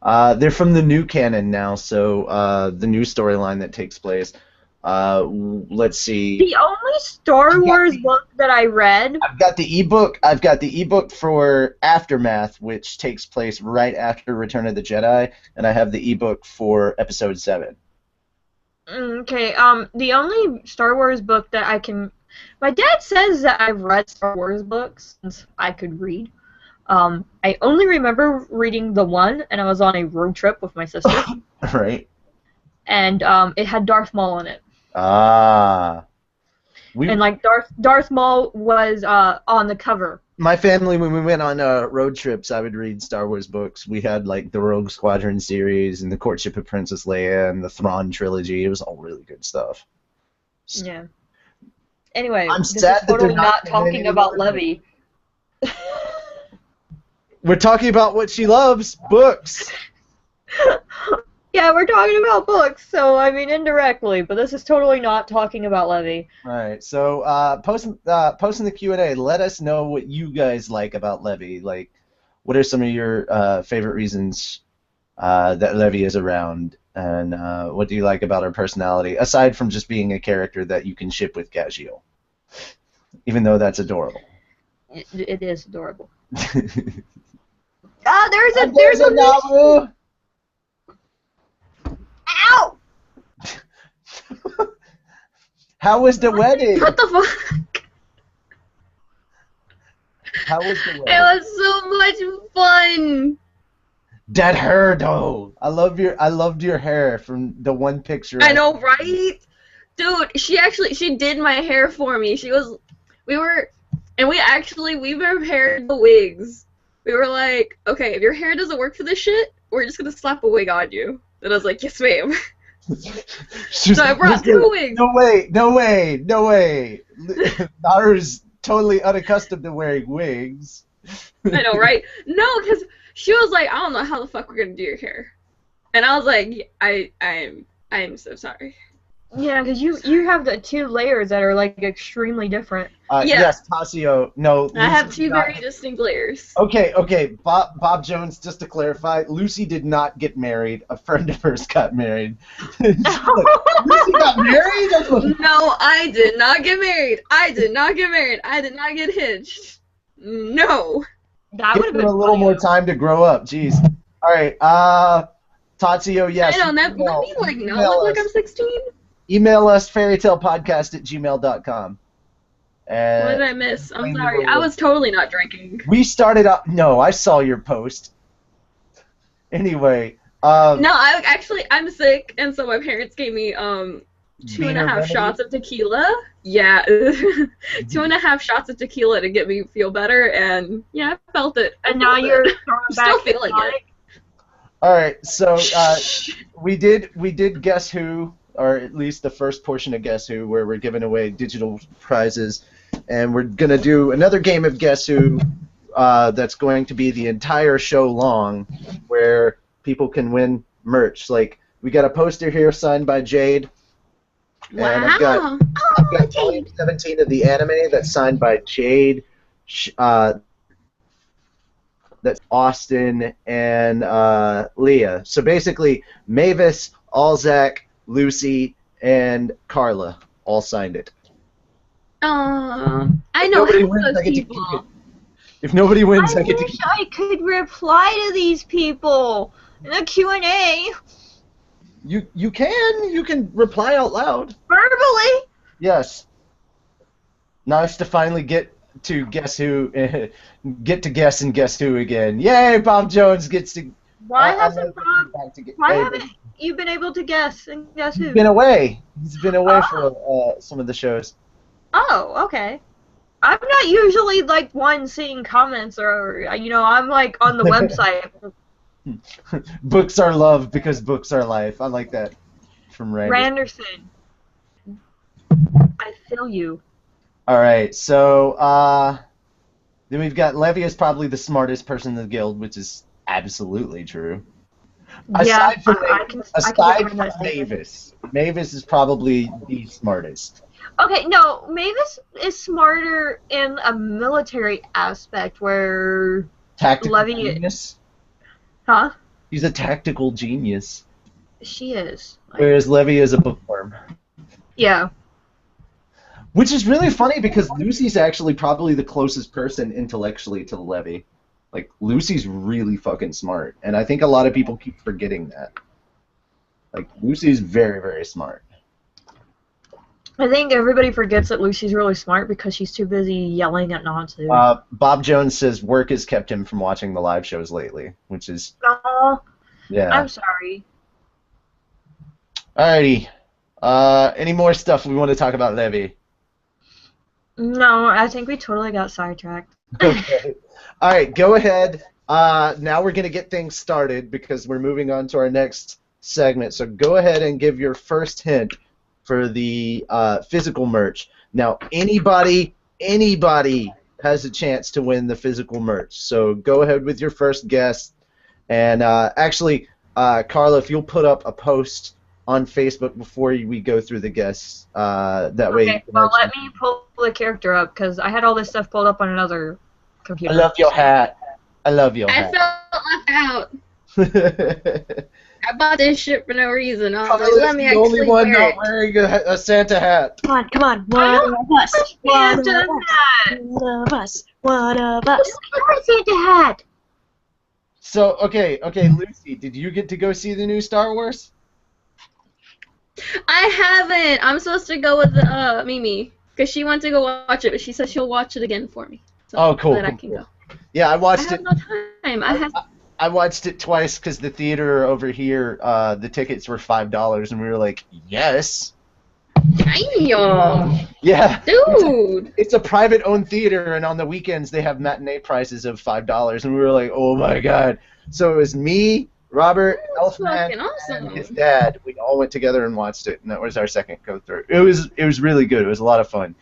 Speaker 1: They're from the new canon now, so the new storyline that takes place. Let's see.
Speaker 2: The only Star Wars book that I read.
Speaker 1: I've got the ebook. I've got the ebook for Aftermath, which takes place right after Return of the Jedi, and I have the ebook for Episode 7.
Speaker 2: Okay. The only Star Wars book that I can. My dad says that I've read Star Wars books since I could read. I only remember reading the one, and I was on a road trip with my sister.
Speaker 1: Right.
Speaker 2: And it had Darth Maul in it.
Speaker 1: Ah.
Speaker 2: And like Darth Maul was on the cover.
Speaker 1: My family, when we went on road trips, I would read Star Wars books. We had like the Rogue Squadron series and the Courtship of Princess Leia and the Thrawn trilogy. It was all really good stuff.
Speaker 2: Yeah. Anyway,
Speaker 1: I'm
Speaker 2: this
Speaker 1: sad
Speaker 2: is
Speaker 1: that they're
Speaker 2: totally
Speaker 1: not
Speaker 2: not talking about Levy.
Speaker 1: We're talking about what she loves, books.
Speaker 2: Yeah, we're talking about books, so I mean indirectly, but this is totally not talking about Levy.
Speaker 1: All right, so post in the Q&A. Let us know what you guys like about Levy. Like, what are some of your favorite reasons that Levy is around, and what do you like about her personality, aside from just being a character that you can ship with Gagio, even though that's adorable.
Speaker 2: It is adorable. There's a
Speaker 1: Namu.
Speaker 2: Ow!
Speaker 1: How was the wedding?
Speaker 3: What the fuck?
Speaker 1: How was the wedding?
Speaker 3: It was so much fun.
Speaker 1: That hair though. I loved your hair from the one picture.
Speaker 3: I know, right? Dude, she did my hair for me. We were prepared the wigs. We were like, okay, if your hair doesn't work for this shit, we're just gonna slap a wig on you. And I was like, yes, ma'am. So I brought 2 wigs.
Speaker 1: No way. Naru's totally unaccustomed to wearing wigs.
Speaker 3: I know, right? No, because she was like, I don't know how the fuck we're gonna do your hair. And I was like, I'm so sorry.
Speaker 2: Yeah, because you have the 2 layers that are like extremely different.
Speaker 3: Yeah.
Speaker 1: Yes, Tasio. No.
Speaker 3: I have
Speaker 1: Lucy
Speaker 3: 2 very distinct layers.
Speaker 1: Okay. Bob Jones, just to clarify, Lucy did not get married. A friend of hers got married. Lucy got married?
Speaker 3: No, I did not get married. I did not get hitched. No.
Speaker 2: That would have been
Speaker 1: a little more time to grow up. Jeez. All right. Tatsuyo, yes.
Speaker 3: I don't know. Let me look like I'm 16.
Speaker 1: Email us fairytalepodcast@gmail.com.
Speaker 3: What did I miss? I'm sorry. I was totally not drinking.
Speaker 1: We started out. No, I saw your post. Anyway.
Speaker 3: No, I'm sick, and so my parents gave me 2.5 shots of tequila. Yeah, 2.5 shots of tequila to get me feel better, and yeah, I felt it.
Speaker 2: And now you're
Speaker 3: still feeling it.
Speaker 1: All right, so we did Guess Who, or at least the first portion of Guess Who, where we're giving away digital prizes, and we're gonna do another game of Guess Who that's going to be the entire show long, where people can win merch. Like, we got a poster here signed by Jade.
Speaker 3: Wow.
Speaker 1: And I've got volume 17 of the anime that's signed by Jade, that's Austin, and Leah. So basically, Mavis, Alzac, Lucy, and Carla all signed it.
Speaker 3: I know those people.
Speaker 1: If nobody wins, I get to
Speaker 2: wish I could reply to these people in a Q&A.
Speaker 1: You can reply out loud.
Speaker 2: Verbally?
Speaker 1: Yes. Nice to finally get to Guess Who, get to guess and Guess Who again. Yay! Bob Jones gets to.
Speaker 2: Why
Speaker 1: I
Speaker 2: hasn't
Speaker 1: love getting
Speaker 2: Bob?
Speaker 1: back to
Speaker 2: Why haven't you been able to guess and Guess
Speaker 1: He's
Speaker 2: Who?
Speaker 1: been away. He's been away for
Speaker 2: Oh.
Speaker 1: some of the shows.
Speaker 2: Oh, okay. I'm not usually like one seeing comments or I'm like on the website.
Speaker 1: Books are love because books are life. I like that from Randerson.
Speaker 2: I feel you.
Speaker 1: All right, so then we've got Levy is probably the smartest person in the guild, which is absolutely true.
Speaker 2: Yeah,
Speaker 1: aside from Mavis, Mavis is probably the smartest.
Speaker 2: Okay, no, Mavis is smarter in a military aspect where
Speaker 1: Tactical
Speaker 2: Levy.
Speaker 1: Genius.
Speaker 2: Huh?
Speaker 1: He's a tactical genius.
Speaker 2: She is.
Speaker 1: Whereas Levy is a bookworm.
Speaker 2: Yeah.
Speaker 1: Which is really funny because Lucy's actually probably the closest person intellectually to Levy. Like, Lucy's really fucking smart, and I think a lot of people keep forgetting that. Like, Lucy's very, very smart.
Speaker 2: I think everybody forgets that Lucy's really smart because she's too busy yelling at Natsu.
Speaker 1: Bob Jones says work has kept him from watching the live shows lately, which is...
Speaker 2: Oh,
Speaker 1: yeah.
Speaker 2: I'm sorry.
Speaker 1: Alrighty. Any more stuff we want to talk about Levy?
Speaker 2: No, I think we totally got sidetracked.
Speaker 1: Okay. Alright, go ahead. Now we're going to get things started because we're moving on to our next segment. So go ahead and give your first hint for the physical merch. Now, anybody has a chance to win the physical merch. So go ahead with your first guess. And actually, Carla, if you'll put up a post on Facebook before we go through the guests, that way.
Speaker 2: Okay, well, let me pull the character up because I had all this stuff pulled up on another computer.
Speaker 1: I love your hat. I love your hat.
Speaker 4: I felt left out. I bought this shit for no reason. I was
Speaker 1: Carla's
Speaker 4: like, let me
Speaker 1: the only
Speaker 4: actually
Speaker 1: one
Speaker 4: wear
Speaker 1: not
Speaker 4: it.
Speaker 1: wearing a Santa hat.
Speaker 3: Come on. One of us. One of us. One of us. One of us.
Speaker 4: Santa hat.
Speaker 1: So, okay, Lucy, did you get to go see the new Star Wars?
Speaker 4: I haven't. I'm supposed to go with Mimi because she wants to go watch it, but she says she'll watch it again for me. So
Speaker 1: Oh, cool.
Speaker 4: That I
Speaker 1: cool,
Speaker 4: can
Speaker 1: cool.
Speaker 4: go.
Speaker 1: Yeah, I watched
Speaker 4: I
Speaker 1: it.
Speaker 4: have no time.
Speaker 1: I watched it twice because the theater over here, the tickets were $5, and we were like, yes.
Speaker 4: Damn.
Speaker 1: Yeah.
Speaker 4: Dude.
Speaker 1: It's a private-owned theater, and on the weekends they have matinee prices of $5, and we were like, oh my god. So it was me, Robert, Elfman,
Speaker 4: awesome.
Speaker 1: and his dad. We all went together and watched it, and that was our second go-through. It was really good. It was a lot of fun.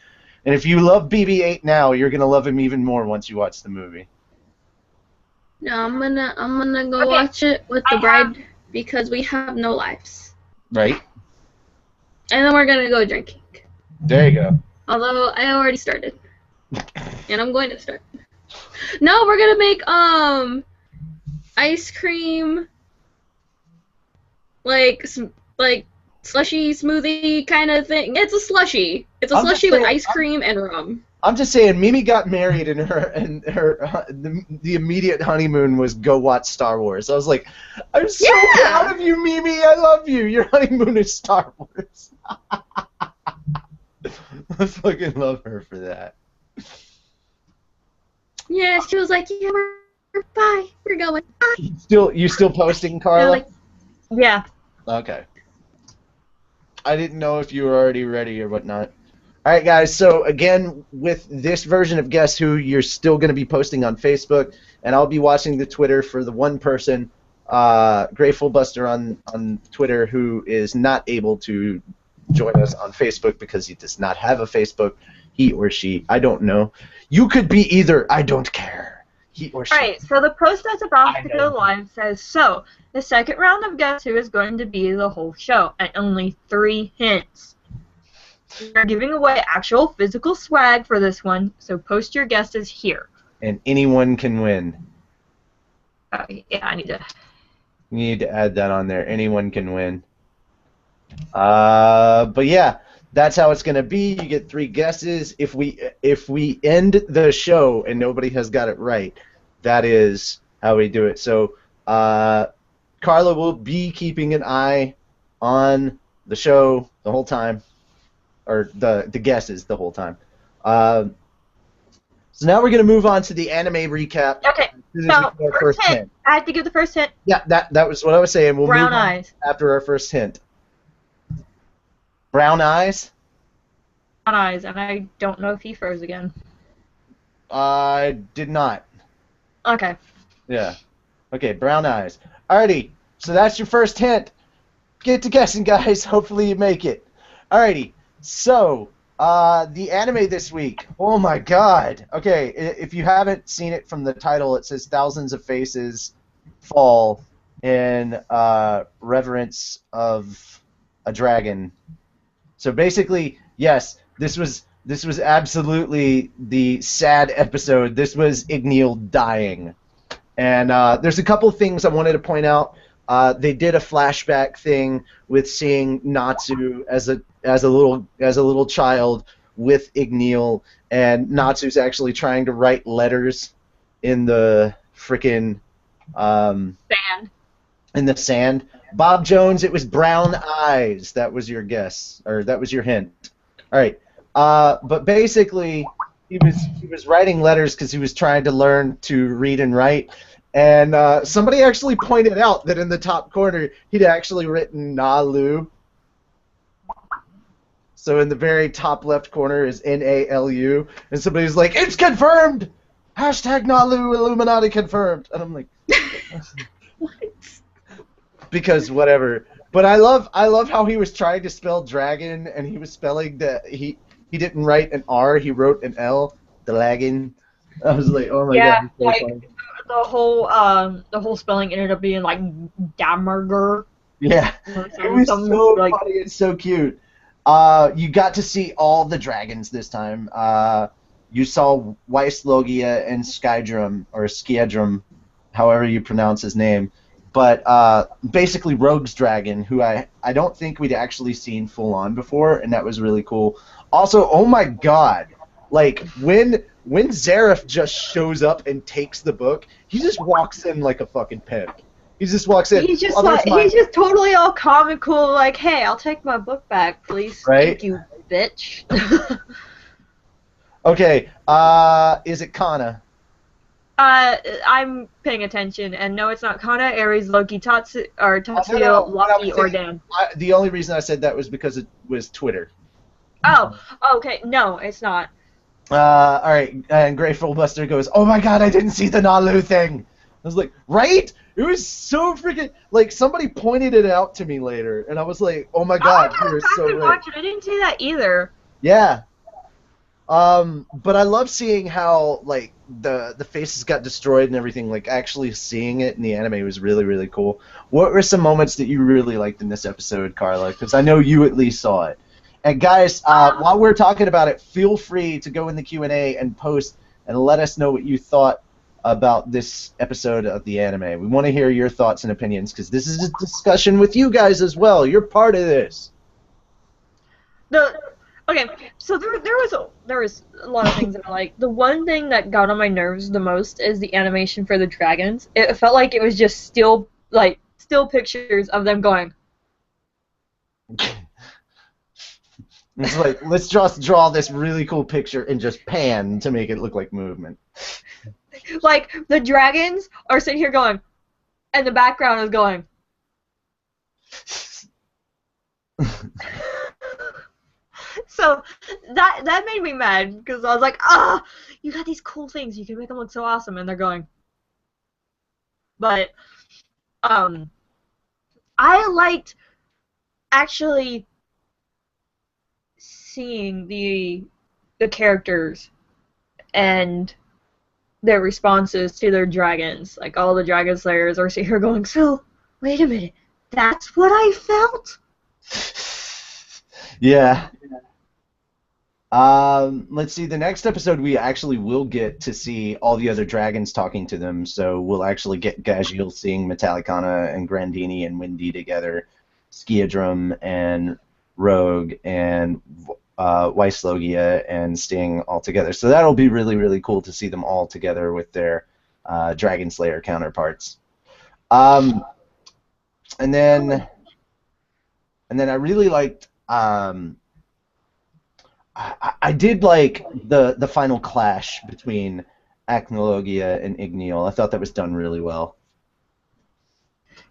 Speaker 1: And if you love BB-8 now, you're gonna love him even more once you watch the movie.
Speaker 4: No, I'm gonna go watch it with the bride because we have no lives.
Speaker 1: Right.
Speaker 4: And then we're gonna go drinking.
Speaker 1: There you go.
Speaker 4: Although I already started, and I'm going to start. No, we're gonna make ice cream, like slushy smoothie kind of thing. It's a slushy. It's a slushy with ice cream and rum.
Speaker 1: I'm just saying, Mimi got married, and the immediate honeymoon was go watch Star Wars. I was like, I'm so proud of you, Mimi. I love you. Your honeymoon is Star Wars. I fucking love her for that.
Speaker 4: Yeah, she was like, yeah, bye, we're going. Bye.
Speaker 1: You still posting, Carla?
Speaker 4: Like,
Speaker 2: yeah.
Speaker 1: Okay. I didn't know if you were already ready or whatnot. All right, guys. So again, with this version of Guess Who, you're still going to be posting on Facebook, and I'll be watching the Twitter for the one person, Grateful Buster on Twitter, who is not able to join us on Facebook because he does not have a Facebook. He or she, I don't know. You could be either. I don't care. He or she.
Speaker 2: Alright, so the post that's about to go live says, so, the second round of Guess Who is going to be the whole show, and only 3 hints. We're giving away actual physical swag for this one, so post your guesses here.
Speaker 1: And anyone can win.
Speaker 2: Yeah, I need to...
Speaker 1: You need to add that on there. Anyone can win. But yeah, that's how it's gonna be. You get 3 guesses. If we end the show and nobody has got it right, that is how we do it. So Carla will be keeping an eye on the show the whole time. or the guesses the whole time. So now we're gonna move on to the anime recap.
Speaker 2: Okay. So first hint. I have to give the first hint.
Speaker 1: Yeah, that was what I was saying. We'll
Speaker 2: brown
Speaker 1: move on
Speaker 2: eyes
Speaker 1: after our first hint. Brown eyes.
Speaker 2: Brown eyes, and I don't know if he froze again.
Speaker 1: I did not.
Speaker 2: Okay.
Speaker 1: Yeah. Okay, brown eyes. Alrighty, so that's your first hint. Get to guessing, guys. Hopefully you make it. Alrighty, so the anime this week. Oh my god. Okay, if you haven't seen it from the title, it says thousands of faces fall in reverence of a dragon. So basically, yes, this was absolutely the sad episode. This was Igneel dying. And there's a couple things I wanted to point out. They did a flashback thing with seeing Natsu as a little child with Igneel, and Natsu's actually trying to write letters in the frickin'
Speaker 2: sand.
Speaker 1: In the sand. Bob Jones, it was brown eyes. That was your guess, or that was your hint. All right. But basically, he was writing letters because he was trying to learn to read and write. And somebody actually pointed out that in the top corner, he'd actually written Nalu. So in the very top left corner is Nalu. And somebody's like, it's confirmed! Hashtag Nalu Illuminati confirmed. And I'm like,
Speaker 4: What?
Speaker 1: Because whatever. But I love how he was trying to spell dragon, and he was spelling that he didn't write an R, he wrote an L. Dragon. I was like, oh my god. So
Speaker 2: like
Speaker 1: funny.
Speaker 2: the whole spelling ended up being like Damerger.
Speaker 1: Yeah. It was so funny and so cute. You got to see all the dragons this time. You saw Weisslogia and Skydrum, or Skiedrum, however you pronounce his name. But basically Rogue's dragon, who I don't think we'd actually seen full on before, and that was really cool. Also, oh my god, like when Zareth just shows up and takes the book, he just walks in like a fucking pimp. He just walks in.
Speaker 2: He's just he's just totally all calm and cool, like, hey, I'll take my book back, please.
Speaker 1: Right?
Speaker 2: Thank you, bitch.
Speaker 1: Okay, is it Kana?
Speaker 2: I'm paying attention, and no, it's not Kana, Ares, Loki, Tatsuya, Lucky, or Dan.
Speaker 1: The only reason I said that was because it was Twitter.
Speaker 2: Oh, okay, no, it's not.
Speaker 1: Alright, and Grateful Buster goes, oh my god, I didn't see the Nalu thing! I was like, right? It was so freaking, like, somebody pointed it out to me later, and I was like, oh my god, you're so right.
Speaker 2: I didn't see that either.
Speaker 1: Yeah. But I love seeing how, like, the faces got destroyed and everything. Like, actually seeing it in the anime was really, really cool. What were some moments that you really liked in this episode, Carla? Because I know you at least saw it. And guys, while we're talking about it, feel free to go in the Q&A and post and let us know what you thought about this episode of the anime. We want to hear your thoughts and opinions, because this is a discussion with you guys as well. You're part of this.
Speaker 2: Okay, so there was a lot of things that I like. The one thing that got on my nerves the most is the animation for the dragons. It felt like it was just still pictures of them going.
Speaker 1: It's like, let's just draw this really cool picture and just pan to make it look like movement.
Speaker 2: Like, the dragons are sitting here going, and the background is going. So that made me mad, because I was like, you got these cool things, you can make them look so awesome, and they're going. But I liked actually seeing the characters and their responses to their dragons. Like, all the dragon slayers are sitting here going, so wait a minute, that's what I felt?
Speaker 1: Yeah. Let's see, the next episode we actually will get to see all the other dragons talking to them, so we'll actually get Gajiel seeing Metallicana and Grandini and Windy together, Skiadrum and Rogue and Weisslogia and Sting all together. So that'll be really, really cool to see them all together with their Dragon Slayer counterparts. And then I really liked I did like the final clash between Acnologia and Igneal. I thought that was done really well.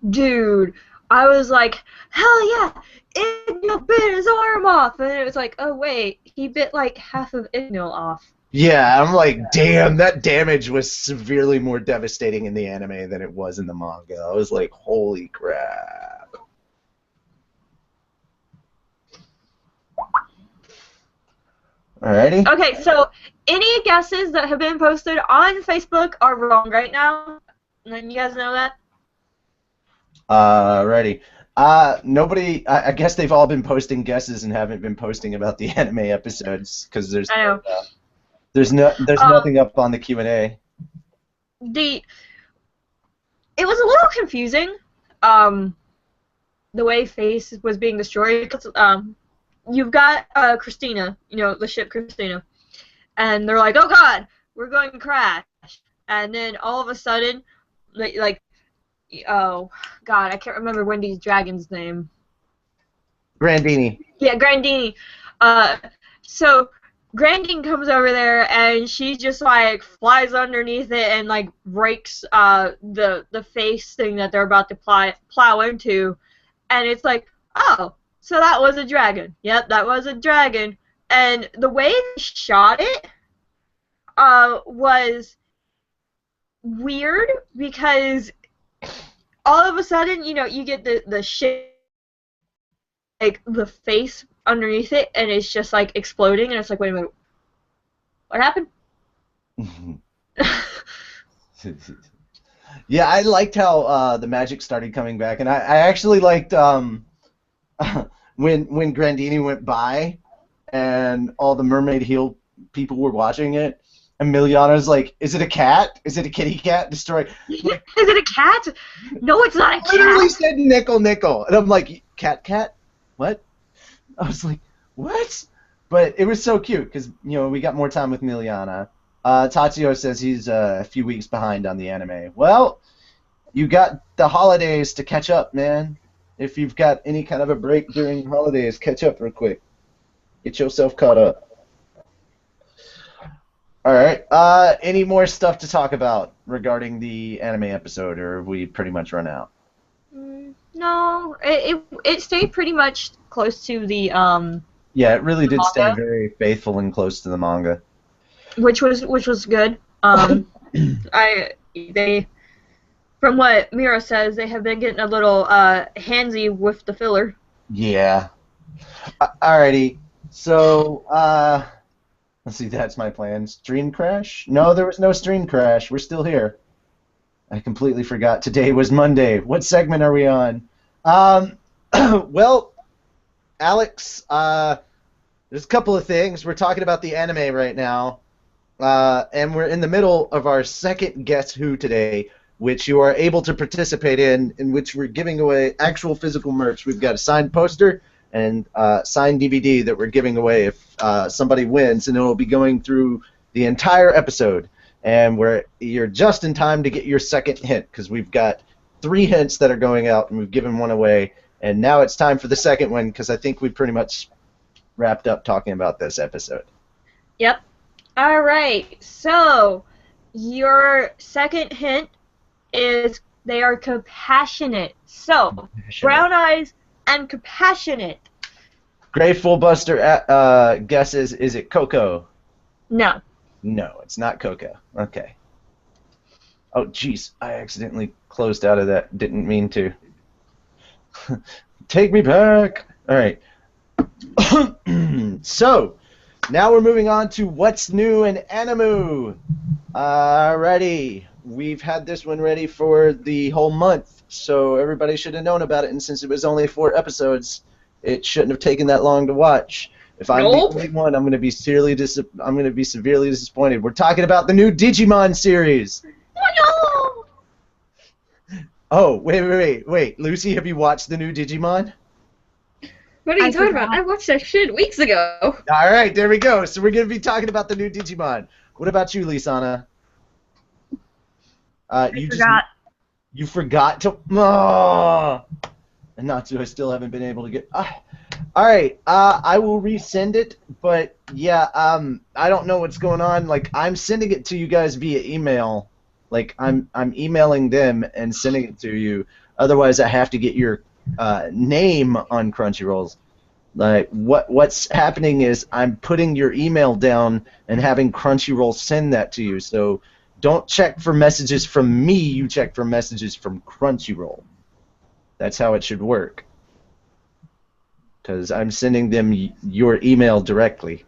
Speaker 2: Dude, I was like, hell yeah, Igneal bit his arm off, and it was like, oh wait, he bit like half of Igneal off.
Speaker 1: Yeah, I'm like, damn, that damage was severely more devastating in the anime than it was in the manga. I was like, holy crap. Alrighty.
Speaker 2: Okay, so any guesses that have been posted on Facebook are wrong right now. And you guys know that?
Speaker 1: Ready. Nobody. I guess they've all been posting guesses and haven't been posting about the anime episodes because there's nothing up on the Q&A.
Speaker 2: It was a little confusing. The way Face was being destroyed. 'Cause, you've got Christina, the ship Christina, and they're like, oh god, we're going to crash, and then all of a sudden, oh god, I can't remember Wendy's dragon's name.
Speaker 1: Grandini.
Speaker 2: Yeah, Grandini. So Grandine comes over there and she just like flies underneath it and like breaks the face thing that they're about to plow into, and it's like, oh, so that was a dragon. Yep, that was a dragon. And the way they shot it was weird because all of a sudden, you get the shape, like the face underneath it, and it's just like exploding, and it's like, wait a minute, what happened?
Speaker 1: Yeah, I liked how the magic started coming back, and I actually liked when Grandini went by and all the mermaid heel people were watching it, and Miliana's like, is it a cat? Is it a kitty cat? Destroy. Like,
Speaker 2: is it a cat? No, it's not a cat.
Speaker 1: Literally said nickel. And I'm like, cat? What? I was like, what? But it was so cute because, we got more time with Miliana. Tatsuo says he's a few weeks behind on the anime. Well, you got the holidays to catch up, man. If you've got any kind of a break during holidays, catch up real quick. Get yourself caught up. All right. Any more stuff to talk about regarding the anime episode, or have we pretty much run out?
Speaker 2: No, it stayed pretty much close to the
Speaker 1: Yeah, it really did
Speaker 2: manga.
Speaker 1: stay very faithful and close to the manga.
Speaker 2: Which was good. From what Mira says, they have been getting a little handsy with the filler.
Speaker 1: Yeah. Alrighty. So, let's see, that's my plan. Stream crash? No, there was no stream crash. We're still here. I completely forgot. Today was Monday. What segment are we on? Well, Alex, there's a couple of things. We're talking about the anime right now, and we're in the middle of our second Guess Who today, which you are able to participate in which we're giving away actual physical merch. We've got a signed poster and signed DVD that we're giving away if somebody wins, and it will be going through the entire episode. And you're just in time to get your second hint because we've got 3 hints that are going out, and we've given one away. And now it's time for the second one because I think we pretty much wrapped up talking about this episode.
Speaker 2: Yep. All right. So your second hint is they are compassionate. So brown eyes and compassionate.
Speaker 1: Grateful Buster guesses, is it Coco?
Speaker 2: No.
Speaker 1: No, it's not Coco. Okay. Oh, jeez. I accidentally closed out of that. Didn't mean to. Take me back. All right. So, now we're moving on to what's new in Animoo. Alrighty. We've had this one ready for the whole month, so everybody should have known about it, and since it was only 4 episodes, it shouldn't have taken that long to watch. If I'm the only one, I'm going to be severely disappointed. We're talking about the new Digimon series.
Speaker 2: Oh,
Speaker 1: no! Oh, wait. Lucy, have you watched the new Digimon?
Speaker 4: What are you talking about? I watched that shit weeks ago.
Speaker 1: All right, there we go. So we're going to be talking about the new Digimon. What about you, Lisana?
Speaker 3: I forgot.
Speaker 1: You forgot to... Oh! And Natsu, I still haven't been able to get... All right, I will resend it, but yeah, I don't know what's going on. Like, I'm sending it to you guys via email. Like, I'm emailing them and sending it to you. Otherwise, I have to get your name on Crunchyroll's. Like, what's happening is I'm putting your email down and having Crunchyroll send that to you. So don't check for messages from me. You check for messages from Crunchyroll. That's how it should work. Because I'm sending them your email directly.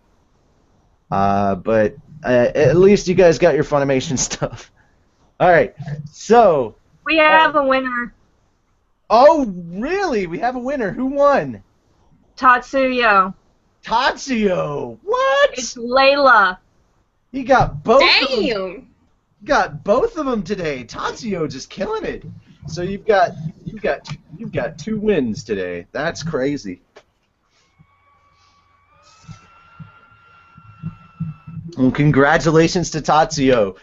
Speaker 1: But at least you guys got your Funimation stuff. All right, so
Speaker 2: We have a winner.
Speaker 1: oh really? We have a winner. Who won?
Speaker 2: Tatsuyo.
Speaker 1: Tatsuyo. What?
Speaker 2: It's Layla.
Speaker 1: He got both.
Speaker 4: Damn!
Speaker 1: Got both of them today. Tatsuyo just killing it. So you've got 2 wins today. That's crazy. Well, congratulations to Tatsuyo.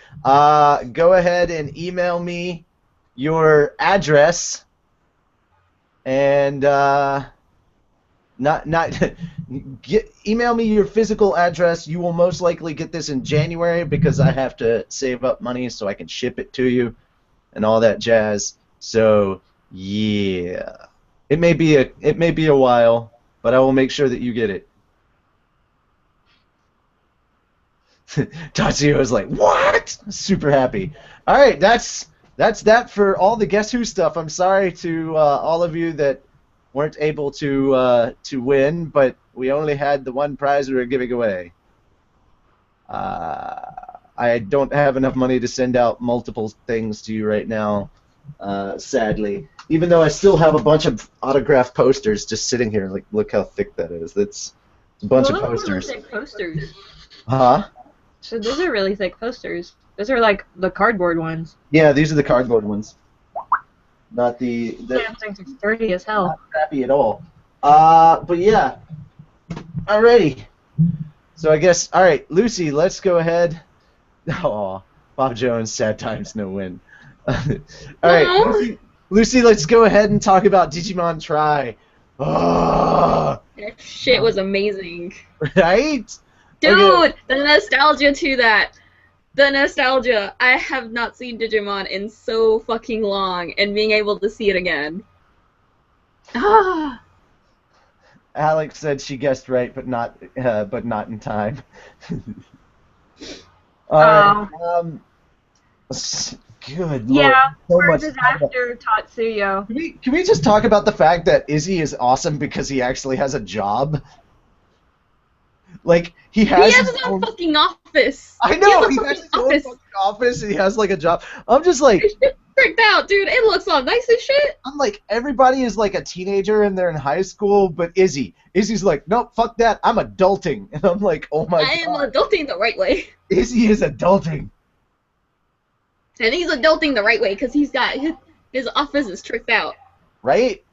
Speaker 1: Go ahead and email me your address and email me your physical address. You will most likely get this in January because I have to save up money so I can ship it to you and all that jazz. So yeah, it may be a while, but I will make sure that you get it. Tatsuyo is like, what? Super happy. All right, that's that for all the Guess Who stuff. I'm sorry to all of you that weren't able to win, but we only had the one prize we were giving away. I don't have enough money to send out multiple things to you right now, sadly. Even though I still have a bunch of autographed posters just sitting here. Like, look how thick that is. That's a bunch of posters.
Speaker 2: Those are thick posters.
Speaker 1: Huh?
Speaker 2: So those are really thick posters. Those are like the cardboard ones.
Speaker 1: Yeah, these are the cardboard ones. Not the
Speaker 2: Damn things are sturdy as hell.
Speaker 1: not crappy at all. But yeah. Alrighty. So I guess, alright, Lucy, let's go ahead. Aw, Bob Jones, sad times, no win. Alright, Lucy, let's go ahead and talk about Digimon Try.
Speaker 4: That shit was amazing.
Speaker 1: Right?
Speaker 4: Dude,
Speaker 1: Okay.
Speaker 4: the nostalgia to that. The nostalgia. I have not seen Digimon in so fucking long, and being able to see it again. Ah.
Speaker 1: Alex said she guessed right, but not in time. Alright, good
Speaker 2: Yeah,
Speaker 1: Lord.
Speaker 2: for
Speaker 1: So much
Speaker 2: disaster Tatsuyo.
Speaker 1: Can we just talk about the fact that Izzy is awesome because he actually has a job? Like, he has
Speaker 4: his own fucking office.
Speaker 1: I know, he
Speaker 4: He
Speaker 1: has
Speaker 4: has
Speaker 1: his
Speaker 4: a
Speaker 1: own
Speaker 4: fucking office.
Speaker 1: fucking office and he has like a job. I'm just like,
Speaker 4: It's just tricked out, dude. It looks all nice as shit.
Speaker 1: I'm like, everybody is like a teenager and they're in high school, but Izzy's like, nope, fuck that, I'm adulting. And I'm like, oh my
Speaker 4: I am
Speaker 1: god.
Speaker 4: adulting the right way.
Speaker 1: Izzy is adulting.
Speaker 4: And he's adulting the right way because he's got his office is tricked out.
Speaker 1: Right?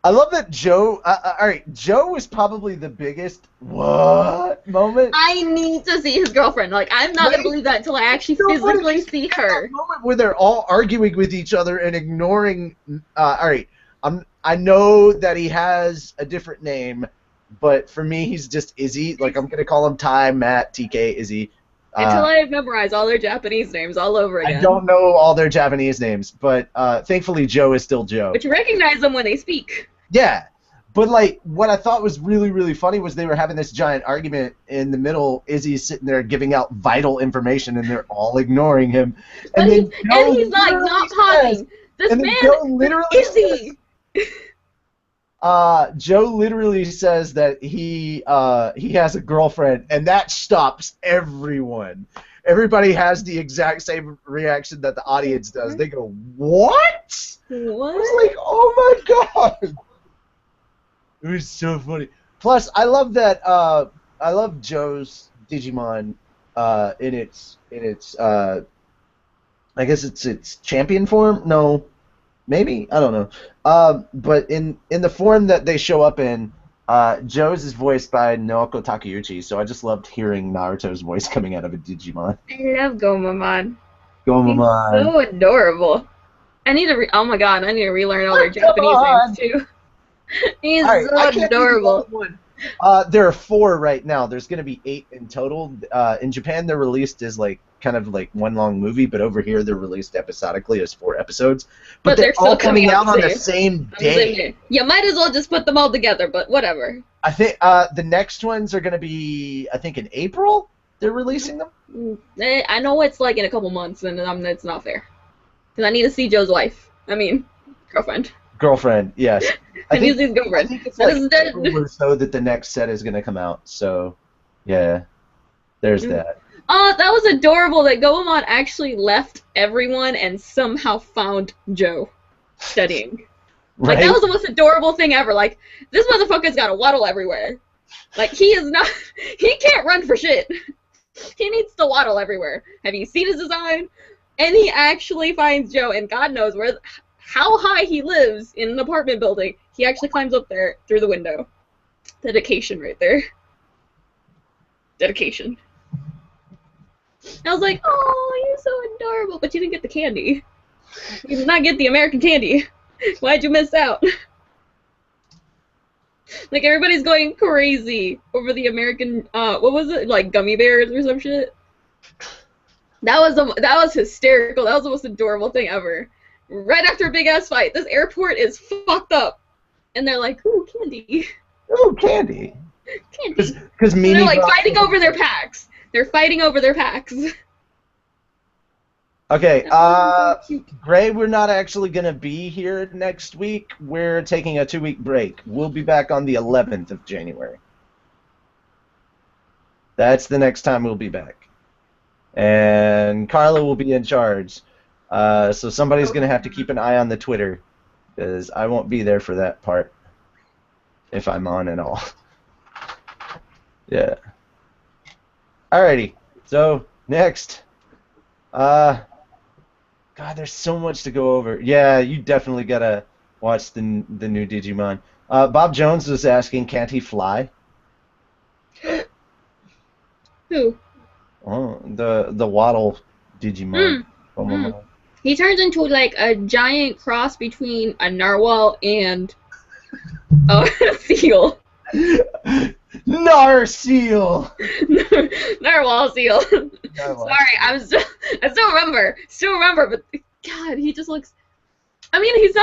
Speaker 1: I love that Joe, alright, Joe was probably the biggest what moment.
Speaker 4: I need to see his girlfriend. Like, I'm not
Speaker 1: Right?
Speaker 4: gonna believe that until I actually
Speaker 1: No, but
Speaker 4: physically see her.
Speaker 1: That moment where they're all arguing with each other and ignoring. Alright, I know that he has a different name, but for me, he's just Izzy. Like, I'm gonna call him Ty, Matt, TK, Izzy.
Speaker 4: Until I memorize all their Japanese names all over again.
Speaker 1: I don't know all their Japanese names, but thankfully Joe is still Joe.
Speaker 4: But you recognize them when they speak.
Speaker 1: Yeah, but like what I thought was really, really funny was they were having this giant argument in the middle. Izzy's sitting there giving out vital information, and they're all ignoring him.
Speaker 4: And,
Speaker 1: then
Speaker 4: he's like not pausing. This
Speaker 1: and then
Speaker 4: man
Speaker 1: Joe literally
Speaker 4: Izzy.
Speaker 1: Joe literally says that he has a girlfriend, and that stops everyone. Everybody has the exact same reaction that the audience does. They go, "What?"
Speaker 4: What?
Speaker 1: I was like, "Oh my god!" It was so funny. Plus, I love that. I love Joe's Digimon in its I guess it's champion form. No, maybe I don't know. But in the form that they show up in, Joe's is voiced by Naoko Takeuchi, so I just loved hearing Naruto's voice coming out of a Digimon.
Speaker 4: I love Gomamon.
Speaker 1: Gomamon.
Speaker 4: He's so adorable. I need to oh my god, I need to relearn all their Japanese names too. He's
Speaker 1: Right,
Speaker 4: so adorable.
Speaker 1: There are 4 right now. There's going to be 8 in total. In Japan, they're released as like kind of like one long movie, but over here they're released episodically as 4 episodes. But they're
Speaker 4: still
Speaker 1: all coming out on the same day.
Speaker 4: You might as well just put them all together, but whatever.
Speaker 1: I think the next ones are going to be, I think, in April. They're releasing them.
Speaker 4: I know it's like in a couple months, and it's not fair. Because I need to see Joe's wife. I mean, girlfriend.
Speaker 1: Girlfriend, yes.
Speaker 4: I need to see his girlfriend.
Speaker 1: I think it's like April or so that the next set is going to come out. So, yeah, there's that.
Speaker 4: Oh, that was adorable that Goemon actually left everyone and somehow found Joe studying. Like, that was the most adorable thing ever. Like, this motherfucker's got a waddle everywhere. Like, he can't run for shit. He needs to waddle everywhere. Have you seen his design? And he actually finds Joe, and God knows how high he lives in an apartment building. He actually climbs up there through the window. Dedication right there. Dedication. I was like, oh, you're so adorable, but you didn't get the candy. You did not get the American candy. Why'd you miss out? Like, everybody's going crazy over the American, what was it, like gummy bears or some shit? That was hysterical. That was the most adorable thing ever. Right after a big-ass fight, this airport is fucked up. And they're like, ooh, candy.
Speaker 1: Ooh, candy.
Speaker 4: Candy.
Speaker 1: Because
Speaker 4: they're like fighting over their packs. They're fighting over their packs.
Speaker 1: Okay, Gray, we're not actually going to be here next week. We're taking a 2-week break. We'll be back on the 11th of January. That's the next time we'll be back. And Carla will be in charge. So somebody's going to have to keep an eye on the Twitter, because I won't be there for that part, if I'm on at all. Yeah. Alrighty, so next. God, there's so much to go over. Yeah, you definitely gotta watch the new Digimon. Bob Jones was asking, can't he fly?
Speaker 4: Who?
Speaker 1: Oh, the Waddle Digimon.
Speaker 4: He turns into like a giant cross between a narwhal and a seal.
Speaker 1: Narseal.
Speaker 4: Narwhal seal. Sorry, I still remember, but God, he just looks. I mean, he's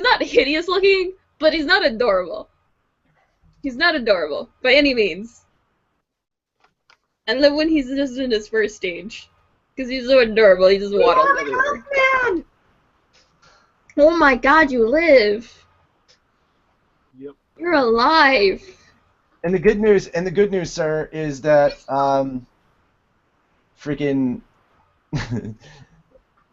Speaker 4: not hideous looking, but he's not adorable. He's not adorable by any means. And then when he's just in his first stage, because he's so adorable, he just waddles everywhere. Man! Oh my God, you live.
Speaker 5: Yep.
Speaker 4: You're alive.
Speaker 1: And the good news, sir, is that freaking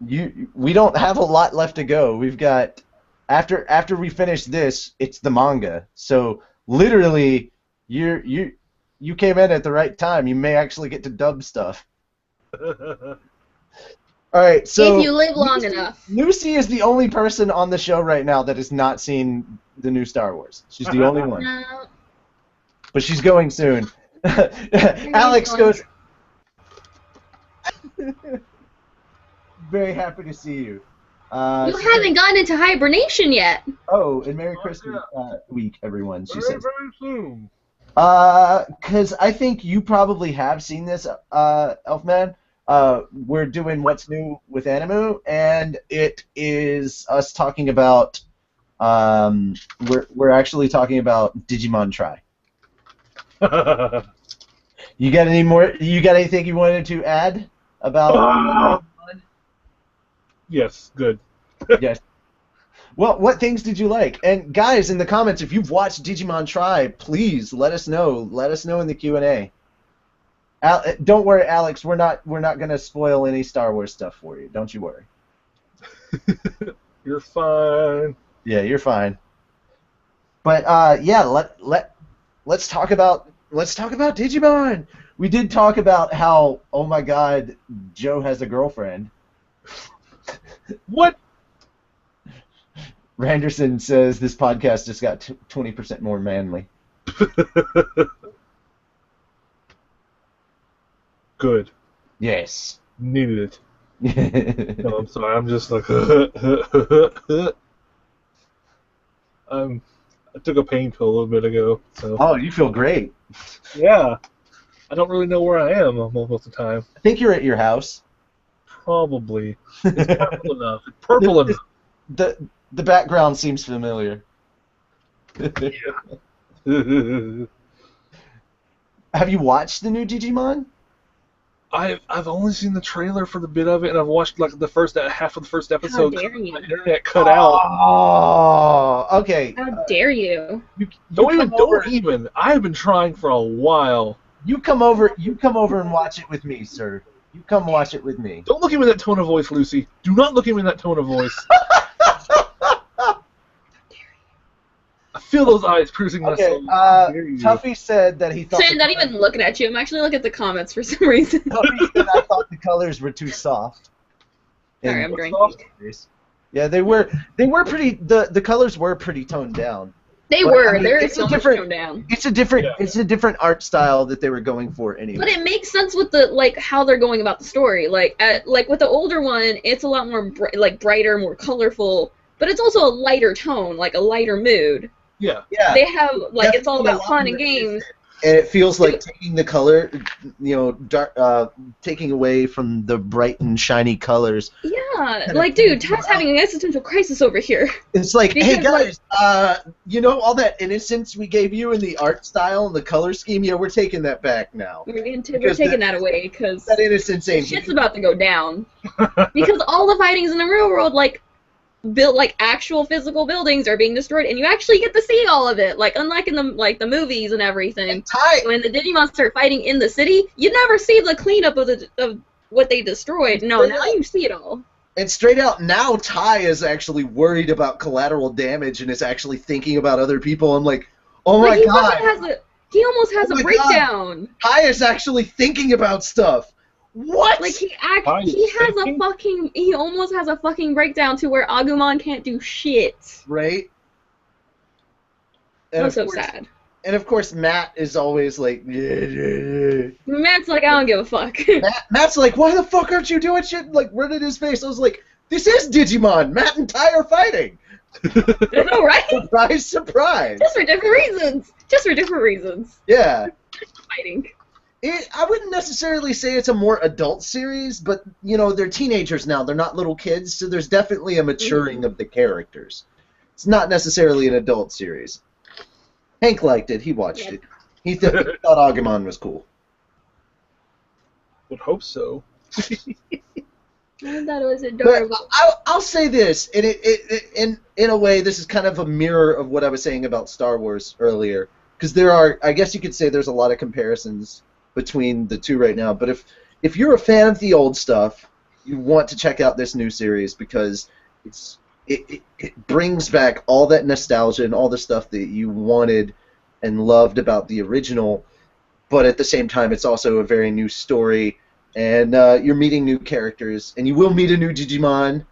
Speaker 1: we don't have a lot left to go. We've got after we finish this, it's the manga. So literally, you came in at the right time. You may actually get to dub stuff. All right, so
Speaker 4: if you live long enough.
Speaker 1: Lucy is the only person on the show right now that has not seen the new Star Wars. She's the only one.
Speaker 4: No.
Speaker 1: But she's going soon. Alex goes. Very happy to see you.
Speaker 4: You haven't gone into hibernation yet.
Speaker 1: Oh, and Merry Christmas week, everyone. She says.
Speaker 5: Very soon.
Speaker 1: Because I think you probably have seen this, Elfman. We're doing What's New with Animoo, and it is us talking about. We're actually talking about Digimon Tri. You got any more? You got anything you wanted to add about?
Speaker 5: Yes, good.
Speaker 1: Yes. Well, what things did you like? And guys, in the comments, if you've watched Digimon Tri, please let us know. Let us know in the Q&A. Don't worry, Alex. We're not gonna spoil any Star Wars stuff for you. Don't you worry.
Speaker 5: You're fine.
Speaker 1: Yeah, you're fine. But yeah, let's talk about Digimon. We did talk about how, oh my God, Joe has a girlfriend.
Speaker 5: What?
Speaker 1: Randerson says this podcast just got 20% more manly.
Speaker 5: Good.
Speaker 1: Yes.
Speaker 5: Needed it. No, I'm sorry. I'm just like. I took a pain pill a little bit ago, so.
Speaker 1: Oh, you feel great.
Speaker 5: Yeah. I don't really know where I am most of the time.
Speaker 1: I think you're at your house.
Speaker 5: Probably. It's purple enough. It's purple enough.
Speaker 1: The background seems familiar. Have you watched the new Digimon?
Speaker 5: I've only seen the trailer for the bit of it, and I've watched like the first half of the first episode.
Speaker 4: How dare you?
Speaker 5: The internet cut out.
Speaker 1: Oh, okay.
Speaker 4: How dare you?
Speaker 5: Don't even. I've been trying for a while.
Speaker 1: You come over and watch it with me, sir. You come watch it with me.
Speaker 5: Don't look at me in that tone of voice, Lucy. Do not look at me in that tone of voice. I feel those eyes piercing my soul.
Speaker 1: Tuffy said that he thought...
Speaker 4: So I'm not even looking at you. I'm actually looking at the comments for some reason.
Speaker 1: Tuffy said I thought the colors were too soft.
Speaker 4: Sorry, I'm drinking.
Speaker 1: Yeah, they were pretty... The colors were pretty toned down.
Speaker 4: They were. I mean, they're so much toned down.
Speaker 1: It's a different art style that they were going for anyway.
Speaker 4: But it makes sense with the how they're going about the story. Like with the older one, it's a lot more brighter, more colorful, but it's also a lighter tone, like a lighter mood.
Speaker 5: Yeah.
Speaker 4: They have it's all about fun and games.
Speaker 1: And it feels like taking the color, dark, taking away from the bright and shiny colors.
Speaker 4: Yeah, dude, Ty's having an existential crisis over here.
Speaker 1: It's like, hey guys, all that innocence we gave you in the art style and the color scheme, we're taking that back now.
Speaker 4: We're taking that away because
Speaker 1: that innocence ain't
Speaker 4: shit's about to go down. Because all the fightings in the real world, built actual physical buildings are being destroyed, and you actually get to see all of it. Unlike in the movies and everything, when the Digimon start fighting in the city, you never see the cleanup of what they destroyed. No, now you see it all.
Speaker 1: And straight out now, Ty is actually worried about collateral damage and is actually thinking about other people. I'm like, oh my god!
Speaker 4: He almost has a breakdown.
Speaker 1: Ty is actually thinking about stuff. What?
Speaker 4: He almost has a fucking breakdown to where Agumon can't do shit.
Speaker 1: Right?
Speaker 4: And so sad.
Speaker 1: And of course Matt is always like,
Speaker 4: Matt's like, I don't give a fuck.
Speaker 1: Matt's like, why the fuck aren't you doing shit? Right in his face. I was like, this is Digimon. Matt and Ty are fighting.
Speaker 4: I know, right?
Speaker 1: Surprise, surprise.
Speaker 4: Just for different reasons.
Speaker 1: Yeah.
Speaker 4: Fighting.
Speaker 1: I wouldn't necessarily say it's a more adult series, but, they're teenagers now. They're not little kids, so there's definitely a maturing of the characters. It's not necessarily an adult series. Hank liked it. He watched it. He thought Agumon was cool.
Speaker 5: Would hope so.
Speaker 4: I thought it was adorable.
Speaker 1: But I'll say this, and in a way, this is kind of a mirror of what I was saying about Star Wars earlier, because I guess you could say there's a lot of comparisons between the two right now, but if you're a fan of the old stuff, you want to check out this new series because it brings back all that nostalgia and all the stuff that you wanted and loved about the original, but at the same time it's also a very new story, and you're meeting new characters, and you will meet a new Digimon.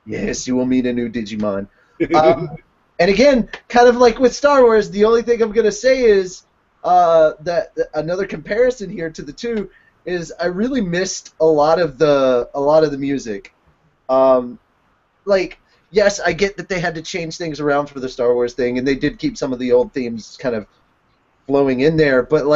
Speaker 1: Yes, you will meet a new Digimon. And again, kind of like with Star Wars, the only thing I'm going to say is that another comparison here to the two is I really missed a lot of the music. Yes, I get that they had to change things around for the Star Wars thing, and they did keep some of the old themes kind of flowing in there. But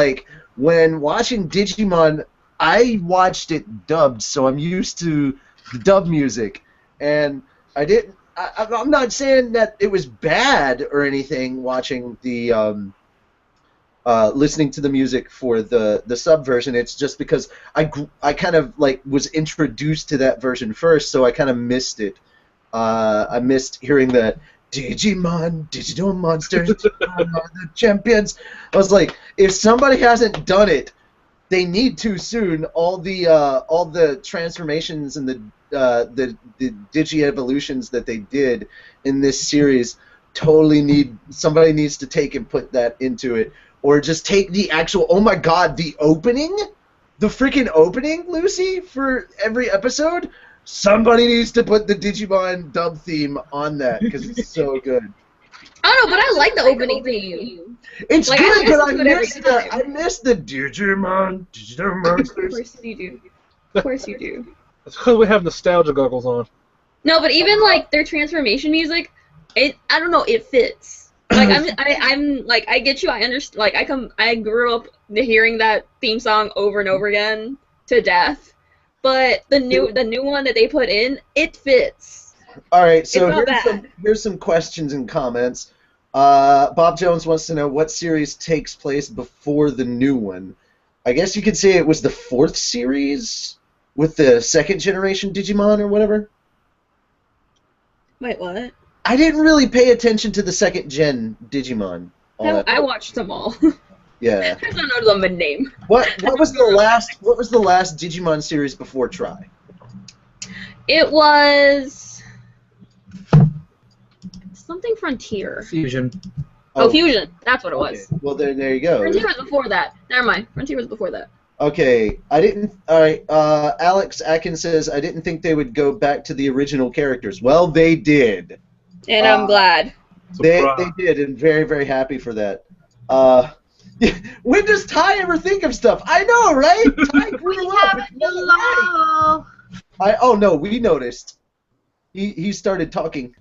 Speaker 1: when watching Digimon, I watched it dubbed, so I'm used to the dub music, and I'm not saying that it was bad or anything watching the listening to the music for the sub version. It's just because I kind of was introduced to that version first, so I kind of missed it. I missed hearing that Digimon, digital monsters, are the champions. I was like, if somebody hasn't done it, they need to soon. All the transformations and the digi-evolutions that they did in this series somebody needs to take and put that into it, or just take the actual, oh my god, the freaking opening, Lucy, for every episode. Somebody needs to put the Digimon dub theme on that because it's so good.
Speaker 4: I don't know, but I like the opening theme.
Speaker 1: It's good, but I miss the Digimon, digital monsters.
Speaker 4: Of course you do. Of course you do.
Speaker 5: That's because we have nostalgia goggles on.
Speaker 4: No, but even their transformation music, I don't know, it fits. Like I'm like I get you. I understand. Like I grew up hearing that theme song over and over again to death. But the new one that they put in, it fits.
Speaker 1: All right, so here's some questions and comments. Bob Jones wants to know what series takes place before the new one. I guess you could say it was the 4th series with the 2nd generation Digimon or whatever.
Speaker 4: Wait, what?
Speaker 1: I didn't really pay attention to the 2nd gen Digimon.
Speaker 4: I watched them all.
Speaker 1: Yeah.
Speaker 4: I don't know the mid-name.
Speaker 1: What was the last Digimon series before Tri?
Speaker 4: It was something Frontier.
Speaker 6: Fusion.
Speaker 4: Oh, Fusion. That's what it was.
Speaker 1: Well, there you go.
Speaker 4: Frontier was before that. Never mind. Frontier was before that.
Speaker 1: Okay, I didn't. All right. Alex Atkins says I didn't think they would go back to the original characters. Well, they did.
Speaker 4: And I'm glad.
Speaker 1: They did, and very, very happy for that. When does Ty ever think of stuff? I know, right? Ty grew up. Oh no, we noticed. He started talking.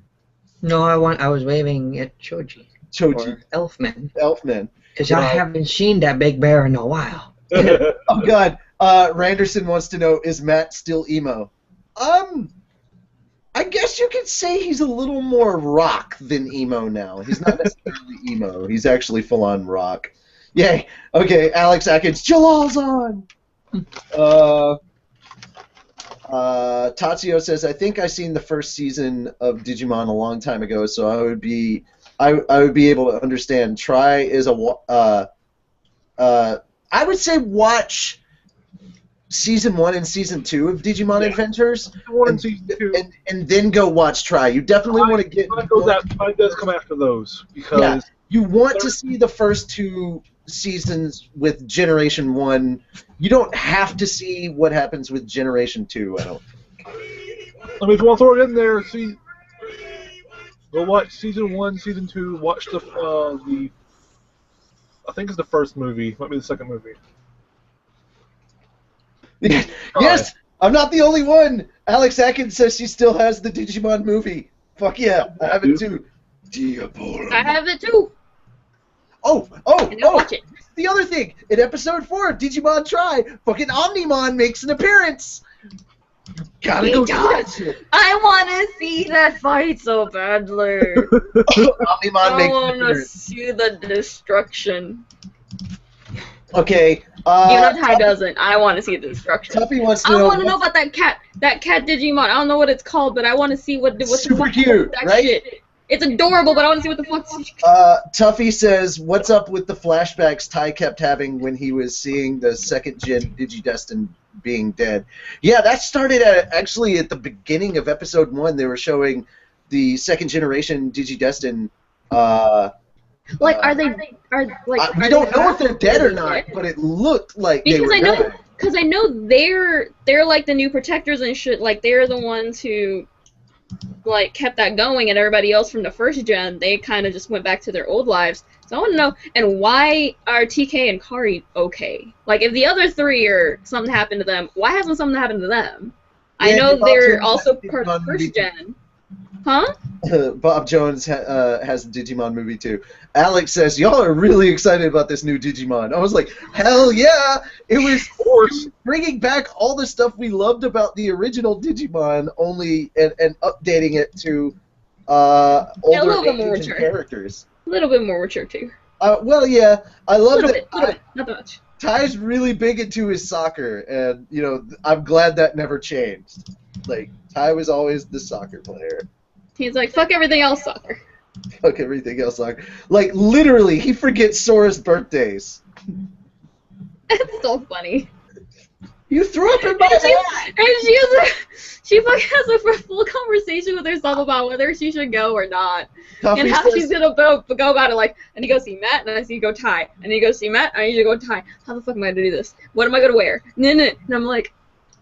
Speaker 6: No, I was waving at Choji. Or Elfman.
Speaker 1: Elfman.
Speaker 6: Because I haven't seen that big bear in a while.
Speaker 1: Oh God. Randerson wants to know, is Matt still emo? I guess you could say he's a little more rock than emo now. He's not necessarily emo. He's actually full-on rock. Yay. Okay, Alex Atkins. Jalal's on! Tatsuo says, I think I seen the first season of Digimon a long time ago, so I would be able to understand. Try is I would say watch Season 1 and Season 2 of Digimon Adventures, and then go watch Try. You definitely want to get...
Speaker 5: Mine does come after those, because...
Speaker 1: You want to see the first 2 seasons with Generation 1. You don't have to see what happens with Generation 2, I don't think.
Speaker 5: I mean, if you want to throw it in there, go watch Season 1, Season 2, watch the I think it's the first movie, might be the second movie.
Speaker 1: Yes! I'm not the only one! Alex Atkins says she still has the Digimon movie. Fuck yeah, I have it too.
Speaker 4: I have it too.
Speaker 1: Oh!
Speaker 4: Watch it.
Speaker 1: The other thing, in episode 4 of Digimon Try, fucking Omnimon makes an appearance! Gotta go see that shit.
Speaker 4: I wanna see that fight so badly. I wanna see the destruction.
Speaker 1: Okay.
Speaker 4: Even though Ty doesn't, I want to see the destruction.
Speaker 1: Tuffy wants to know.
Speaker 4: I want to know about that cat Digimon. I don't know what it's called, but I want to see what the
Speaker 1: super cute,
Speaker 4: that
Speaker 1: right?
Speaker 4: shit. It's adorable, but I want to see what the fuck.
Speaker 1: Tuffy says, "What's up with the flashbacks Ty kept having when he was seeing the 2nd gen Digidestin being dead?" Yeah, that started actually at the beginning of episode 1. They were showing the 2nd generation Digidestin.
Speaker 4: Like,
Speaker 1: we don't know if they're dead or not, but it looked like they were dead.
Speaker 4: Because I know they're like the new protectors and shit. Like, they're the ones who like kept that going, and everybody else from the 1st gen, they kind of just went back to their old lives. So I want to know, and why are TK and Kari okay? Like, if the other 3 or something happened to them, why hasn't something happened to them? Yeah, I know they're also part of the 1st gen. Huh?
Speaker 1: Bob Jones has the Digimon movie too. Alex says, y'all are really excited about this new Digimon. I was like, hell yeah! It was bringing back all the stuff we loved about the original Digimon, only and updating it to older Asian characters.
Speaker 4: A little bit more mature too.
Speaker 1: Well, yeah, I love that.
Speaker 4: Little bit, not that much.
Speaker 1: Ty's really big into his soccer, and I'm glad that never changed. Like, Ty was always the soccer player.
Speaker 4: He's like, fuck everything else, soccer.
Speaker 1: Fuck everything else, soccer. Like, literally, he forgets Sora's birthdays.
Speaker 4: It's so funny.
Speaker 1: You threw up in my hat!
Speaker 4: And she fucking has a full conversation with herself about whether she should go or not.
Speaker 1: Tuffy
Speaker 4: and how she's gonna go about it, like, I need to go see Matt, and I need to go Ty. I need to go see Matt, I need to go Ty. How the fuck am I gonna do this? What am I gonna wear? And I'm like,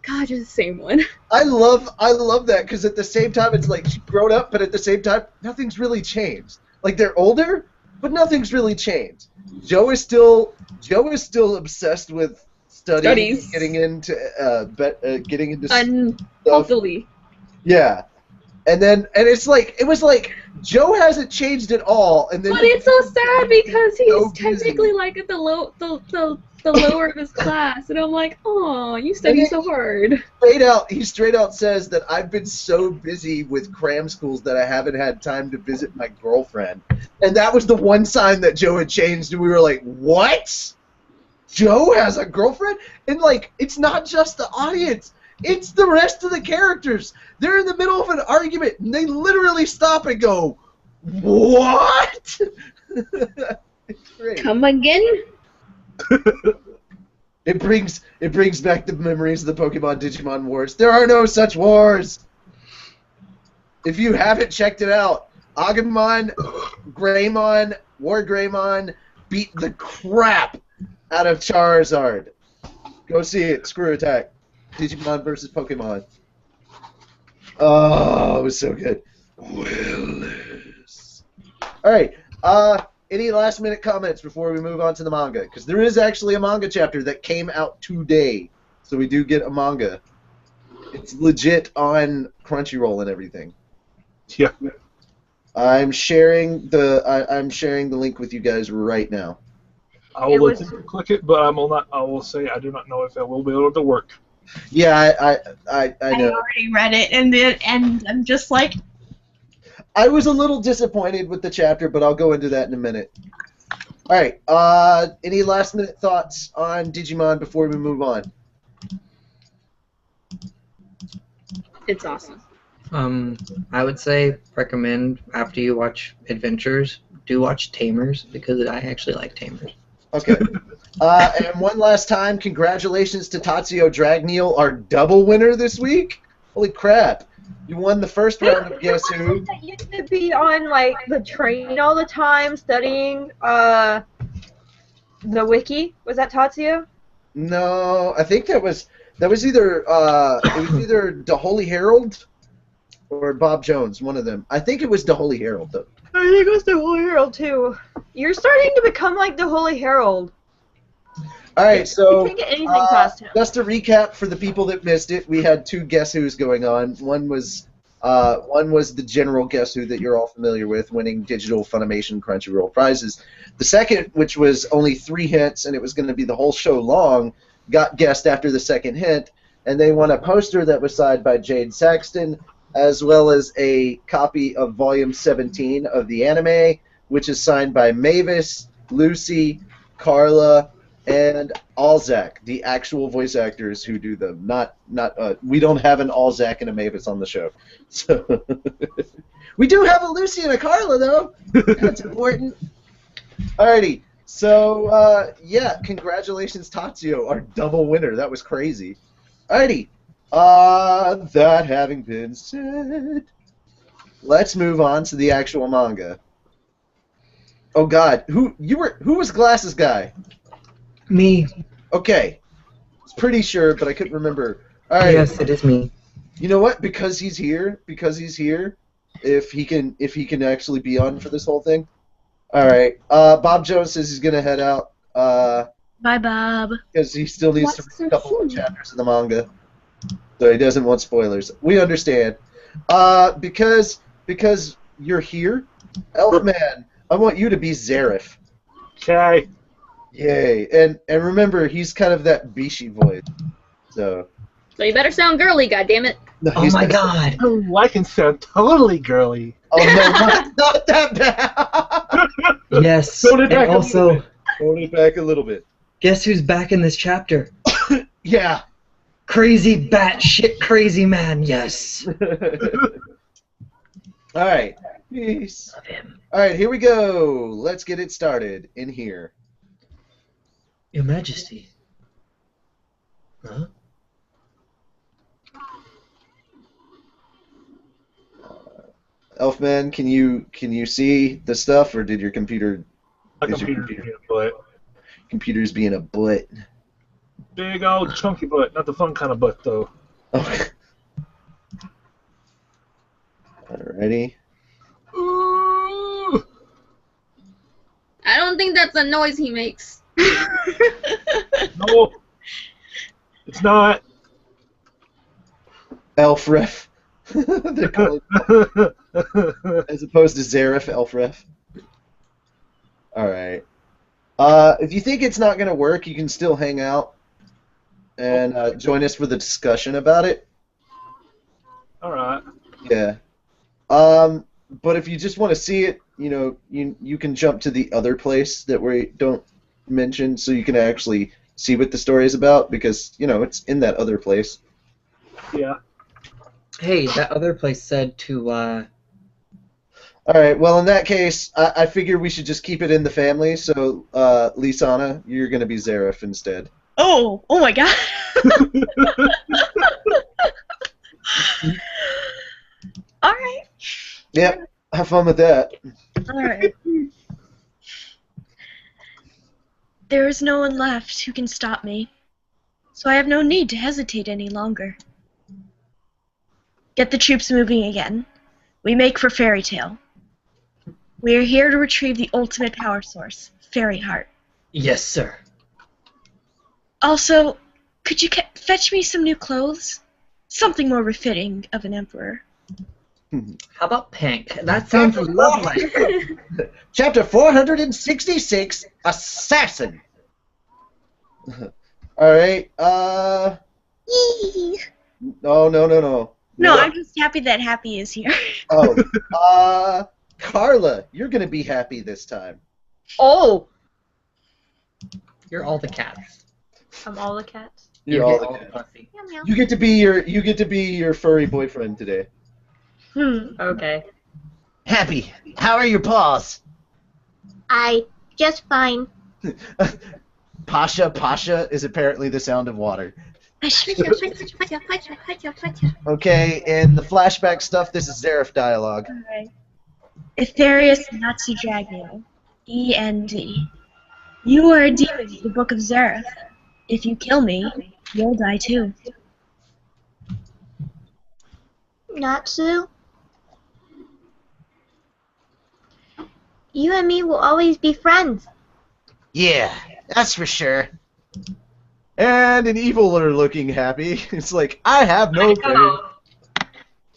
Speaker 4: God, you're the same one.
Speaker 1: I love that, because at the same time, it's like she's grown up, but at the same time, nothing's really changed. Like, they're older, but nothing's really changed. Joe is still obsessed with studies, getting into
Speaker 4: stuff. Hopefully.
Speaker 1: Yeah, and it's like it was like Joe hasn't changed at all, and then.
Speaker 4: But it's so sad because he's so technically like at the lower of his class, and I'm like, oh, you study so hard.
Speaker 1: He straight out says that I've been so busy with cram schools that I haven't had time to visit my girlfriend, and that was the one sign that Joe had changed, and we were like, what? Joe has a girlfriend? And like, it's not just the audience. It's the rest of the characters. They're in the middle of an argument, and they literally stop and go, what? It's great.
Speaker 4: Come again?
Speaker 1: It brings back the memories of the Pokemon Digimon Wars. There are no such wars. If you haven't checked it out, Agumon, Greymon, War Greymon beat the crap out of Charizard. Go see it. Screw Attack. Digimon versus Pokemon. Oh, it was so good. Willis. All right. Any last-minute comments before we move on to the manga? Because there is actually a manga chapter that came out today, so we do get a manga. It's legit on Crunchyroll and everything.
Speaker 5: Yeah.
Speaker 1: I'm sharing the link with you guys right now.
Speaker 5: I will look to click it, but I will say I do not know if it will be able to work.
Speaker 1: Yeah, I know.
Speaker 3: I already read it, and I'm just like.
Speaker 1: I was a little disappointed with the chapter, but I'll go into that in a minute. All right. Any last-minute thoughts on Digimon before we move on?
Speaker 4: It's awesome.
Speaker 6: I would say recommend after you watch Adventures, do watch Tamers because I actually like Tamers.
Speaker 1: Okay. And one last time, congratulations to Tatsuo Dragneel, our double winner this week. Holy crap. You won the first round of Guess Who.
Speaker 2: That used to be on like the train all the time studying the wiki. Was that Tatsuo?
Speaker 1: No, I think that was either the Holy Herald or Bob Jones, one of them. I think it was the Holy Herald though.
Speaker 2: I think it was the Holy Herald too. You're starting to become like the Holy Herald.
Speaker 1: All right, so
Speaker 2: can't get anything past him.
Speaker 1: Just to recap for the people that missed it, we had two Guess Who's going on. One was the general Guess Who that you're all familiar with, winning digital Funimation Crunchyroll prizes. The second, which was only 3 hints and it was going to be the whole show long, got guessed after the second hint, and they won a poster that was signed by Jade Saxton, as well as a copy of Volume 17 of the anime, which is signed by Mavis, Lucy, Carla, and Alzak, the actual voice actors who do them. We don't have an Alzak and a Mavis on the show. So we do have a Lucy and a Carla, though. That's important. Alrighty. So, yeah, congratulations, Tatsuo, our double winner. That was crazy. Alrighty. That having been said, let's move on to the actual manga. Oh, God. Who was Glasses Guy?
Speaker 6: Me.
Speaker 1: Okay. I was pretty sure, but I couldn't remember. All right.
Speaker 6: Yes, it is me.
Speaker 1: You know what? Because he's here, if he can actually be on for this whole thing. All right. Bob Jones says he's gonna head out.
Speaker 3: Bye, Bob.
Speaker 1: Because he still needs to read a couple more chapters of the manga, so he doesn't want spoilers. We understand. Because you're here, Elfman, I want you to be Zareth.
Speaker 5: Okay.
Speaker 1: Yay. And remember, he's kind of that Bishi voice. So
Speaker 4: you better sound girly, goddammit.
Speaker 1: No,
Speaker 6: oh my god.
Speaker 5: I can sound totally girly.
Speaker 1: Oh no, not that bad.
Speaker 6: Yes. And also,
Speaker 1: hold it back a little bit.
Speaker 6: Guess who's back in this chapter?
Speaker 1: Yeah.
Speaker 6: Crazy batshit crazy man, yes.
Speaker 1: Alright. Peace. Alright, here we go. Let's get it started in here.
Speaker 6: Your Majesty. Huh?
Speaker 1: Elfman, can you see the stuff, or did your computer? Computer's being a butt.
Speaker 5: Big old chunky butt, not the fun kind of butt though.
Speaker 1: Okay. Alrighty.
Speaker 5: Ooh.
Speaker 4: I don't think that's a noise he makes.
Speaker 5: No, it's not.
Speaker 1: Elf ref. They're calling. As opposed to Zaref Elfref. Alright. If you think it's not going to work, you can still hang out and join us for the discussion about it.
Speaker 5: Alright.
Speaker 1: Yeah. But if you just want to see it, you can jump to the other place that we don't mention so you can actually see what the story is about because, it's in that other place.
Speaker 5: Yeah.
Speaker 6: Hey, that other place said to,
Speaker 1: Alright, well, in that case, I figure we should just keep it in the family, so, Lisana, you're going to be Zaref instead.
Speaker 3: Oh my god. Alright.
Speaker 1: Yep, have fun with that.
Speaker 3: Alright. There is no one left who can stop me, so I have no need to hesitate any longer. Get the troops moving again. We make for Fairy Tale. We are here to retrieve the ultimate power source, Fairy Heart.
Speaker 6: yes, sir.
Speaker 3: Also, could you fetch me some new clothes? Something more befitting of an emperor.
Speaker 6: How about pink? That sounds lovely.
Speaker 1: Chapter 466, Assassin. Alright,
Speaker 3: Yee.
Speaker 1: Oh, no.
Speaker 3: No, I'm just happy that Happy is here.
Speaker 1: Oh, Carla, you're gonna be happy this time.
Speaker 2: Oh!
Speaker 6: You're all the cats.
Speaker 2: I'm all the cats.
Speaker 1: You're all the cats.
Speaker 6: pussy.
Speaker 1: You get to be your furry boyfriend today.
Speaker 2: Okay.
Speaker 1: Happy, how are your paws?
Speaker 3: Just fine.
Speaker 1: Pasha is apparently the sound of water. Okay, and the flashback stuff, this is Zaref dialogue.
Speaker 3: Alright. Etherius Natsudragno, END. You are a demon of the Book of Zareth. If you kill me, you'll die too.
Speaker 7: Natsu? You and me will always be friends.
Speaker 1: Yeah, that's for sure. And an eviler looking Happy. It's like, I have no fear.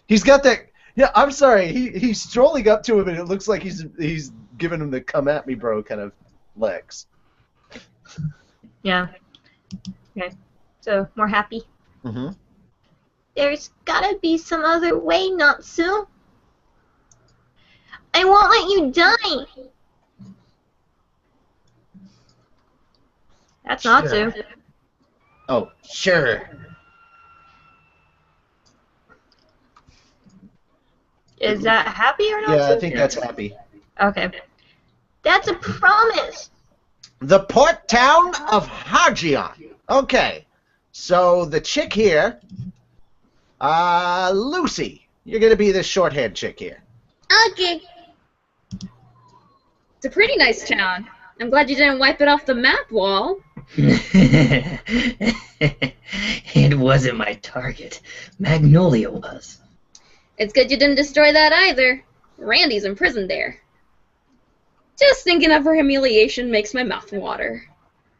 Speaker 1: He's got that. Yeah, I'm sorry. He's strolling up to him, and it looks like he's giving him the "come at me, bro" kind of legs.
Speaker 2: Yeah. Okay. So, more Happy.
Speaker 1: Mm-hmm.
Speaker 7: There's gotta be some other way, Natsu. I won't let you die.
Speaker 2: That's Natsu.
Speaker 1: Oh, sure.
Speaker 2: Is that Happy or Natsu?
Speaker 1: Yeah, I think that's Happy.
Speaker 2: Okay.
Speaker 7: That's a promise.
Speaker 1: The port town of Hajion. Okay, so the chick here, Lucy. You're gonna be the short-haired chick here.
Speaker 7: Okay.
Speaker 4: It's a pretty nice town. I'm glad you didn't wipe it off the map wall.
Speaker 6: It wasn't my target. Magnolia was.
Speaker 4: It's good you didn't destroy that either. Randy's imprisoned there. Just thinking of her humiliation makes my mouth water.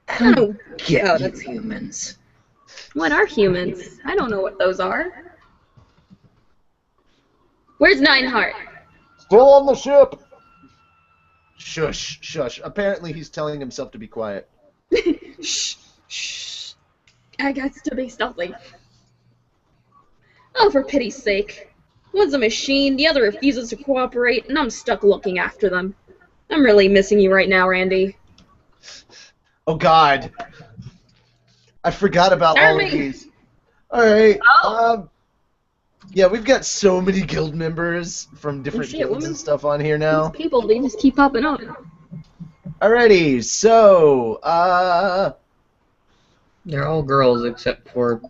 Speaker 6: Get
Speaker 4: Oh,
Speaker 6: you
Speaker 4: that's-
Speaker 6: humans.
Speaker 4: What are humans? I don't know what those are. Where's Nineheart?
Speaker 1: Still on the ship. Shush, shush. Apparently he's telling himself to be quiet.
Speaker 4: Shh, shh. I got to be stealthy. Oh, for pity's sake. One's a machine, the other refuses to cooperate, and I'm stuck looking after them. I'm really missing you right now, Randy.
Speaker 1: Oh, God. I forgot about all of these. Alright. Yeah, we've got so many guild members from different guilds and stuff on here now.
Speaker 4: These people, they just keep popping up.
Speaker 1: Alrighty, so,
Speaker 6: They're all girls except for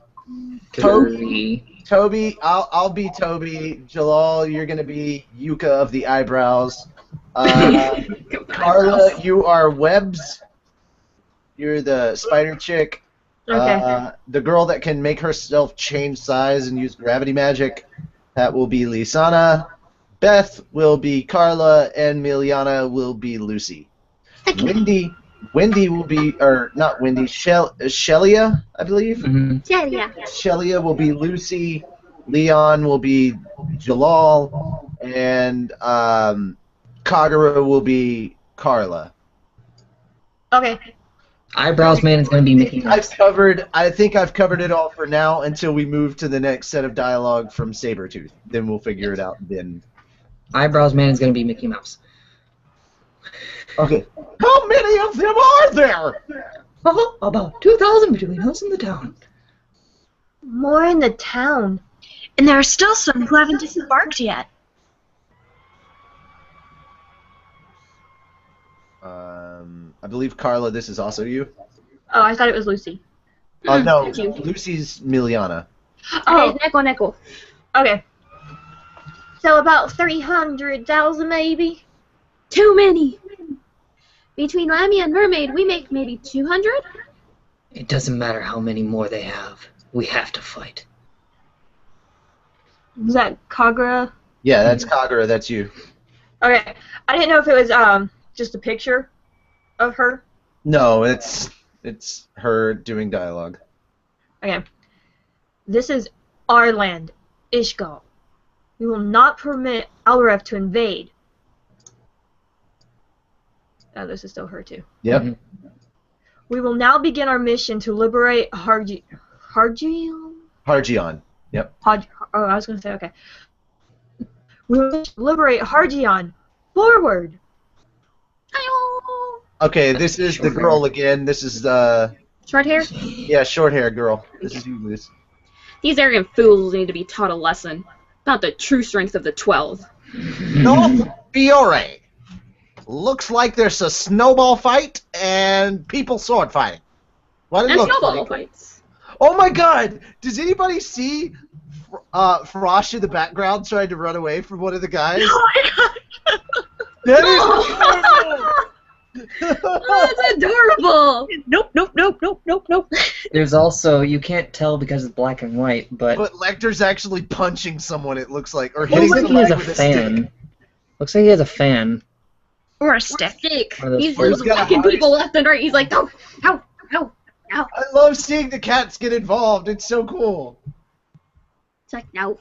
Speaker 1: Toby. I'll be Toby. Jalal, you're gonna be Yuka of the eyebrows. Carla, you are Webs. You're the spider chick.
Speaker 2: Okay.
Speaker 1: The girl that can make herself change size and use gravity magic, that will be Lisana. Beth will be Carla, and Miliana will be Lucy. Wendy will be, or not Wendy, Shelia, I believe.
Speaker 7: Yeah.
Speaker 1: Shelia will be Lucy. Leon will be Jalal. and Kagura will be Carla.
Speaker 2: Okay.
Speaker 6: Eyebrows Man is going to be Mickey Mouse.
Speaker 1: I think I've covered it all for now until we move to the next set of dialogue from Sabretooth. Then we'll figure it out then.
Speaker 6: Eyebrows Man is going to be Mickey Mouse.
Speaker 1: Okay. How many of them are there?
Speaker 6: About 2,000 between us and the town.
Speaker 2: More in the town.
Speaker 3: And there are still some who haven't disembarked yet.
Speaker 1: I believe, Carla, this is also you?
Speaker 2: Oh, I thought it was Lucy.
Speaker 1: Oh, no,
Speaker 4: Thank you.
Speaker 1: Lucy's Miliana.
Speaker 2: Oh,
Speaker 4: Hey, Neko.
Speaker 2: okay. So about 300,000 maybe?
Speaker 4: Too many. Between Lammy and Mermaid, we make maybe 200?
Speaker 6: It doesn't matter how many more they have. We have to fight.
Speaker 2: Is that Kagura?
Speaker 1: Yeah, that's Kagura, that's you.
Speaker 2: Okay. I didn't know if it was just a picture of her.
Speaker 1: No, it's her doing dialogue.
Speaker 2: Okay. This is our land, Ishgal. We will not permit Alref to invade. Oh, this is still her too.
Speaker 1: Yep.
Speaker 6: Mm-hmm.
Speaker 2: We will now begin our mission to liberate Hargion.
Speaker 1: Yep.
Speaker 2: Oh, I was gonna say okay. We will liberate Hargion. Forward.
Speaker 1: Okay, this is the girl again. This is
Speaker 4: Short hair?
Speaker 1: yeah, short hair girl. This is you, Liz.
Speaker 4: These arrogant fools need to be taught a lesson about the true strength of the 12.
Speaker 1: North Fiore. Looks like there's a snowball fight and people sword fighting. What it
Speaker 4: And
Speaker 1: looks
Speaker 4: snowball
Speaker 1: like.
Speaker 4: fights.
Speaker 1: Oh my God! Does anybody see Frosh in the background trying to run away from one of the guys?
Speaker 3: Oh my god!
Speaker 1: That is
Speaker 4: Oh, that's adorable!
Speaker 3: Nope.
Speaker 6: There's also, you can't tell because it's black and white, but
Speaker 1: Lecter's actually punching someone, it looks like, or
Speaker 6: looks
Speaker 1: hitting
Speaker 6: like
Speaker 1: the
Speaker 6: he has
Speaker 1: leg
Speaker 6: a
Speaker 1: with a
Speaker 6: fan.
Speaker 1: stick.
Speaker 6: Looks like he has a fan.
Speaker 3: Or a stick.
Speaker 4: Stick.
Speaker 6: One of those
Speaker 4: He's
Speaker 6: furries.
Speaker 4: just
Speaker 1: He's got a
Speaker 4: whacking
Speaker 1: heart.
Speaker 4: people left and right. He's like, no.
Speaker 1: I love seeing the cats get involved. It's so cool.
Speaker 4: It's like, no.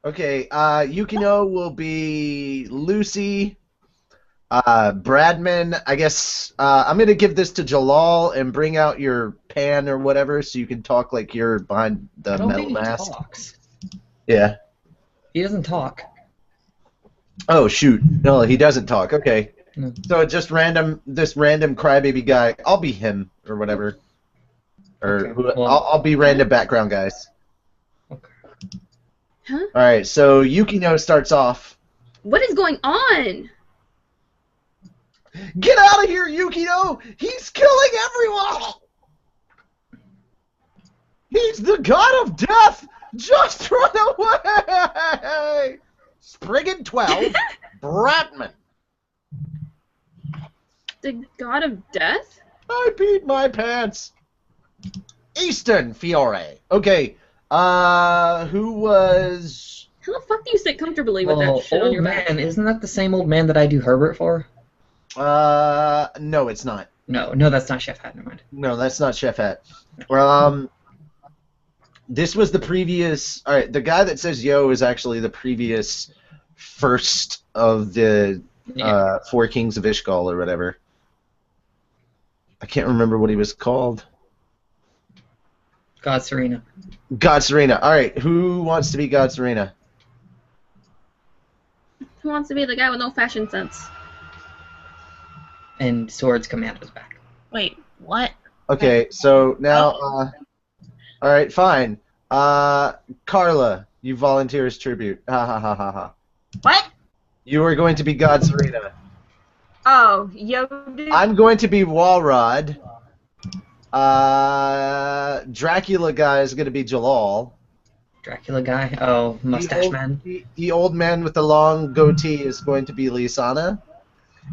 Speaker 1: Okay, Yukino will be Lucy. Bradman, I guess I'm going to give this to Jalal and bring out your pan or whatever so you can talk like you're behind the
Speaker 6: I don't
Speaker 1: metal
Speaker 6: think he
Speaker 1: mask.
Speaker 6: talks.
Speaker 1: Yeah.
Speaker 6: He doesn't talk.
Speaker 1: Oh, shoot. No, he doesn't talk. Okay.
Speaker 6: No.
Speaker 1: So just this random crybaby guy. I'll be him or whatever. Or
Speaker 6: Okay, well-
Speaker 1: I'll be random background guys.
Speaker 6: Okay.
Speaker 4: Huh?
Speaker 1: All right, so Yukino starts off.
Speaker 4: What is going on?
Speaker 1: Get out of here, Yukino! He's killing everyone! He's the god of death! Just run away! Spriggan 12, Bratman.
Speaker 4: The god of death?
Speaker 1: I beat my pants. Eastern Fiore. Okay, who was...
Speaker 4: How the fuck do you sit comfortably with
Speaker 6: Oh,
Speaker 4: that shit on
Speaker 6: old
Speaker 4: your back?
Speaker 6: man, isn't that the same old man that I do Herbert for?
Speaker 1: No, it's not.
Speaker 6: No, that's not Chef Hat, never mind.
Speaker 1: No, that's not Chef Hat. This was the previous... Alright, the guy that says yo is actually the previous first of the Four Kings of Ishgal or whatever. I can't remember what he was called.
Speaker 6: God Serena.
Speaker 1: God Serena. Alright, who wants to be God Serena?
Speaker 4: Who wants to be the guy with no fashion sense?
Speaker 6: And Swords Commando's back.
Speaker 3: Wait, what?
Speaker 1: Okay, so now... Alright, fine. Carla, you volunteer as tribute. Ha ha ha ha ha.
Speaker 2: What?
Speaker 1: You are going to be God Serena.
Speaker 2: Oh, yo, dude.
Speaker 1: I'm going to be Walrod. Dracula guy is going to be Jalal.
Speaker 6: Dracula guy? Oh, Mustache Man.
Speaker 1: The old man with the long goatee is going to be Lisana.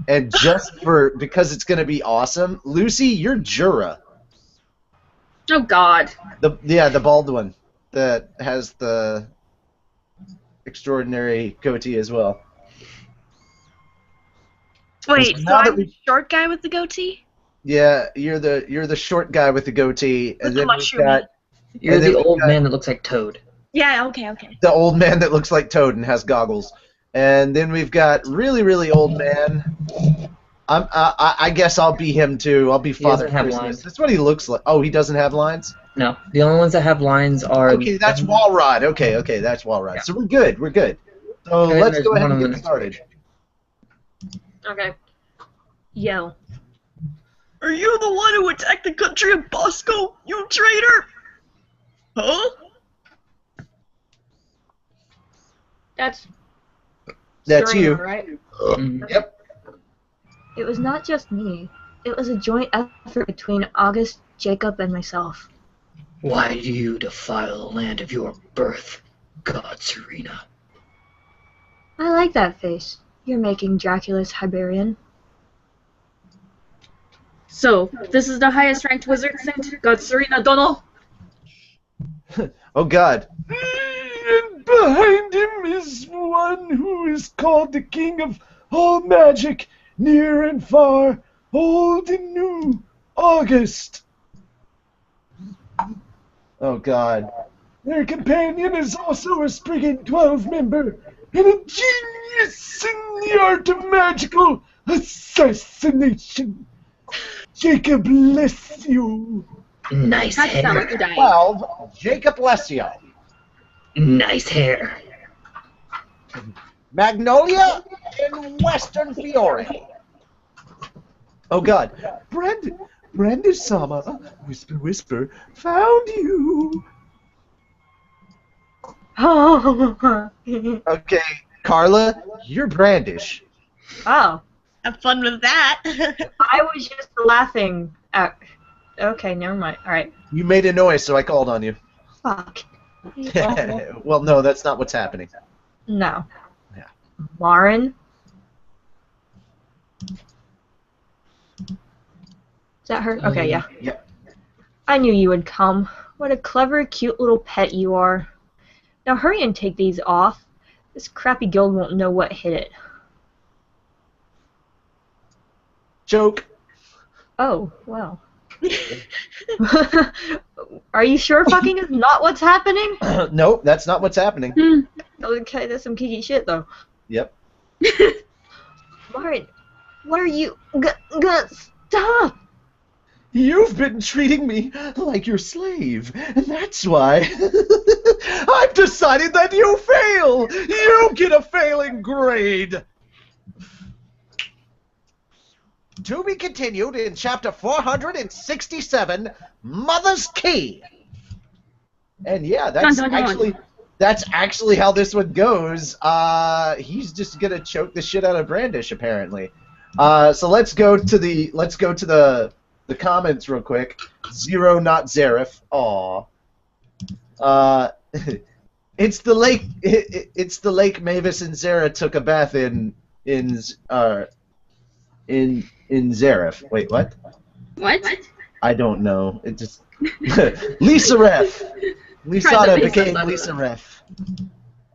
Speaker 1: And just because it's going to be awesome, Lucy, you're Jura.
Speaker 4: Oh god.
Speaker 1: The bald one that has the extraordinary goatee as well.
Speaker 3: Wait,
Speaker 1: So
Speaker 3: so
Speaker 1: now that
Speaker 3: I'm the short guy with the goatee?
Speaker 1: Yeah, you're the short guy with the goatee, and
Speaker 3: With the
Speaker 1: then we've
Speaker 3: mushroom
Speaker 1: got
Speaker 6: You're the old man that looks like Toad.
Speaker 3: Yeah, okay.
Speaker 1: The old man that looks like Toad and has goggles. And then we've got really, really old man. I guess I'll be him too. I'll be Father Christmas. That's what he looks like. Oh, he doesn't have lines?
Speaker 6: No. The only ones that have lines are...
Speaker 1: Okay, that's Walrod. Okay, that's Walrod. Yeah. So we're good. So let's go ahead and get started.
Speaker 2: Okay. Yell.
Speaker 3: Are you the one who attacked the country of Bosco, you traitor? Huh?
Speaker 2: That's
Speaker 1: Serena,
Speaker 2: you,
Speaker 1: right?
Speaker 2: Yep. It was not just me. It was a joint effort between August, Jacob, and myself.
Speaker 6: Why do you defile the land of your birth, God Serena?
Speaker 2: I like that face. You're making Dracula's Hiberian.
Speaker 4: So, this is the highest ranked wizard saint, God Serena Donal.
Speaker 1: Oh God. And behind him is one who is called the King of all magic, near and far, old and new, August. Oh God. Their companion is also a Spriggan 12 member, and a genius in the art of magical assassination. Jacob Lesio.
Speaker 6: Nice hair.
Speaker 1: 12, Jacob Lesio.
Speaker 6: Nice hair.
Speaker 1: Magnolia in Western Fiore. Oh God. Brandis-sama, whisper, whisper, found you. Okay, Carla, you're Brandish.
Speaker 2: Oh.
Speaker 3: Have fun with that.
Speaker 2: I was just laughing at... Okay, never mind. Alright.
Speaker 1: You made a noise, so I called on you.
Speaker 2: Fuck.
Speaker 1: Well, no, that's not what's happening.
Speaker 2: No.
Speaker 1: Yeah.
Speaker 2: Lauren? Is that her? Okay, yeah.
Speaker 1: Yep.
Speaker 2: I knew you would come. What a clever, cute little pet you are. Now hurry and take these off. This crappy guild won't know what hit it.
Speaker 1: Joke.
Speaker 2: Oh, well. Are you sure fucking is not what's happening?
Speaker 1: Nope, that's not what's happening.
Speaker 2: Okay, that's some kinky shit, though.
Speaker 1: Yep.
Speaker 2: Lauren, what are you... Stop!
Speaker 1: You've been treating me like your slave, and that's why I've decided that you fail! You get a failing grade! To be continued in chapter 467, Mother's Key. And yeah, that's actually how this one goes. He's just gonna choke the shit out of Brandish, apparently. So let's go to the comments real quick. Zero, not Zareth. Aw. It's the lake. It's the lake Mavis and Zara took a bath in Zareth. Wait, what?
Speaker 4: What?
Speaker 1: I don't know. It just Lisa Ref. Lisada became Lisa Ref.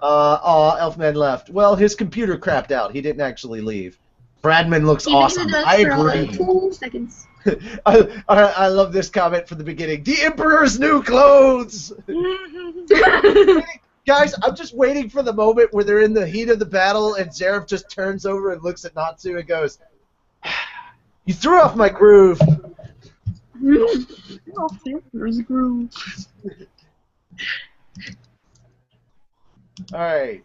Speaker 1: Elfman left. Well, his computer crapped out. He didn't actually leave. Bradman looks awesome. I agree.
Speaker 4: 2 seconds.
Speaker 1: I love this comment from the beginning. The Emperor's new clothes! Guys, I'm just waiting for the moment where they're in the heat of the battle and Zareth just turns over and looks at Natsu and goes, "You threw off my groove." Alright.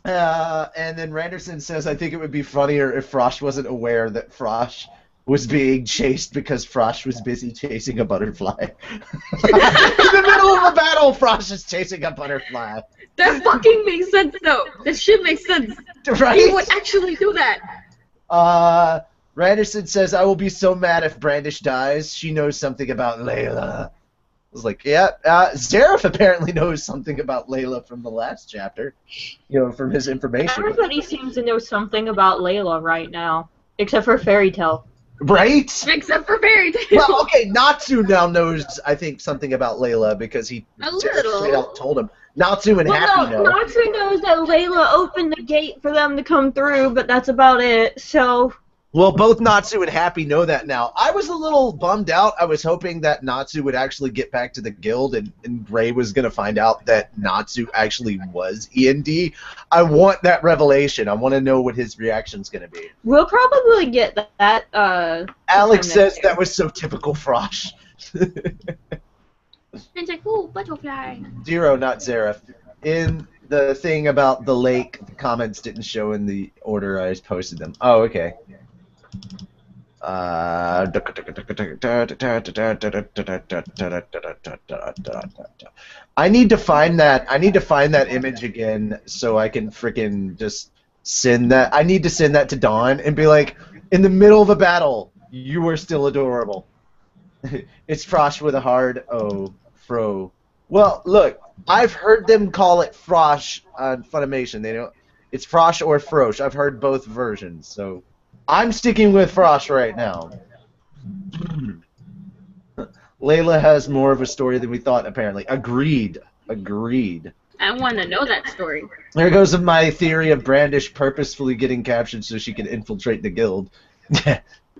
Speaker 1: And then Randerson says, I think it would be funnier if Frosh wasn't aware that Frosh was being chased because Frosh was busy chasing a butterfly. In the middle of a battle, Frosh is chasing a butterfly.
Speaker 4: That fucking makes sense, though. That shit makes sense.
Speaker 1: Right?
Speaker 4: He would actually do that.
Speaker 1: Randerson says, I will be so mad if Brandish dies. She knows something about Layla. I was like, yeah, Zareth apparently knows something about Layla from the last chapter. You know, from his information.
Speaker 2: Everybody seems to know something about Layla right now. Except for Fairy Tale.
Speaker 1: Right?
Speaker 4: Except for Fairy Tale.
Speaker 1: Well, okay, Natsu now knows, I think, something about Layla because he straight out told him. Natsu and Happy know.
Speaker 2: Natsu knows that Layla opened the gate for them to come through, but that's about it, so...
Speaker 1: Well, both Natsu and Happy know that now. I was a little bummed out. I was hoping that Natsu would actually get back to the guild and Ray was going to find out that Natsu actually was END. I want that revelation. I want to know what his reaction's going to be.
Speaker 2: We'll probably get that.
Speaker 1: Alex says that was so typical Frosh.
Speaker 4: It's like, ooh, butterfly.
Speaker 1: Zero, not Zareth. In the thing about the lake, the comments didn't show in the order I posted them. Oh, okay. I need to find that. I need to find that image again so I can freaking just send that. I need to send that to Dawn and be like, in the middle of a battle, you are still adorable. It's Frosh with a hard O, Fro. Well, look, I've heard them call it Frosh on Funimation. They don't. It's Frosh or Frosh. I've heard both versions, so. I'm sticking with Frosh right now. Layla has more of a story than we thought, apparently. Agreed. Agreed.
Speaker 4: I want to know that story.
Speaker 1: There goes my theory of Brandish purposefully getting captured so she can infiltrate the guild.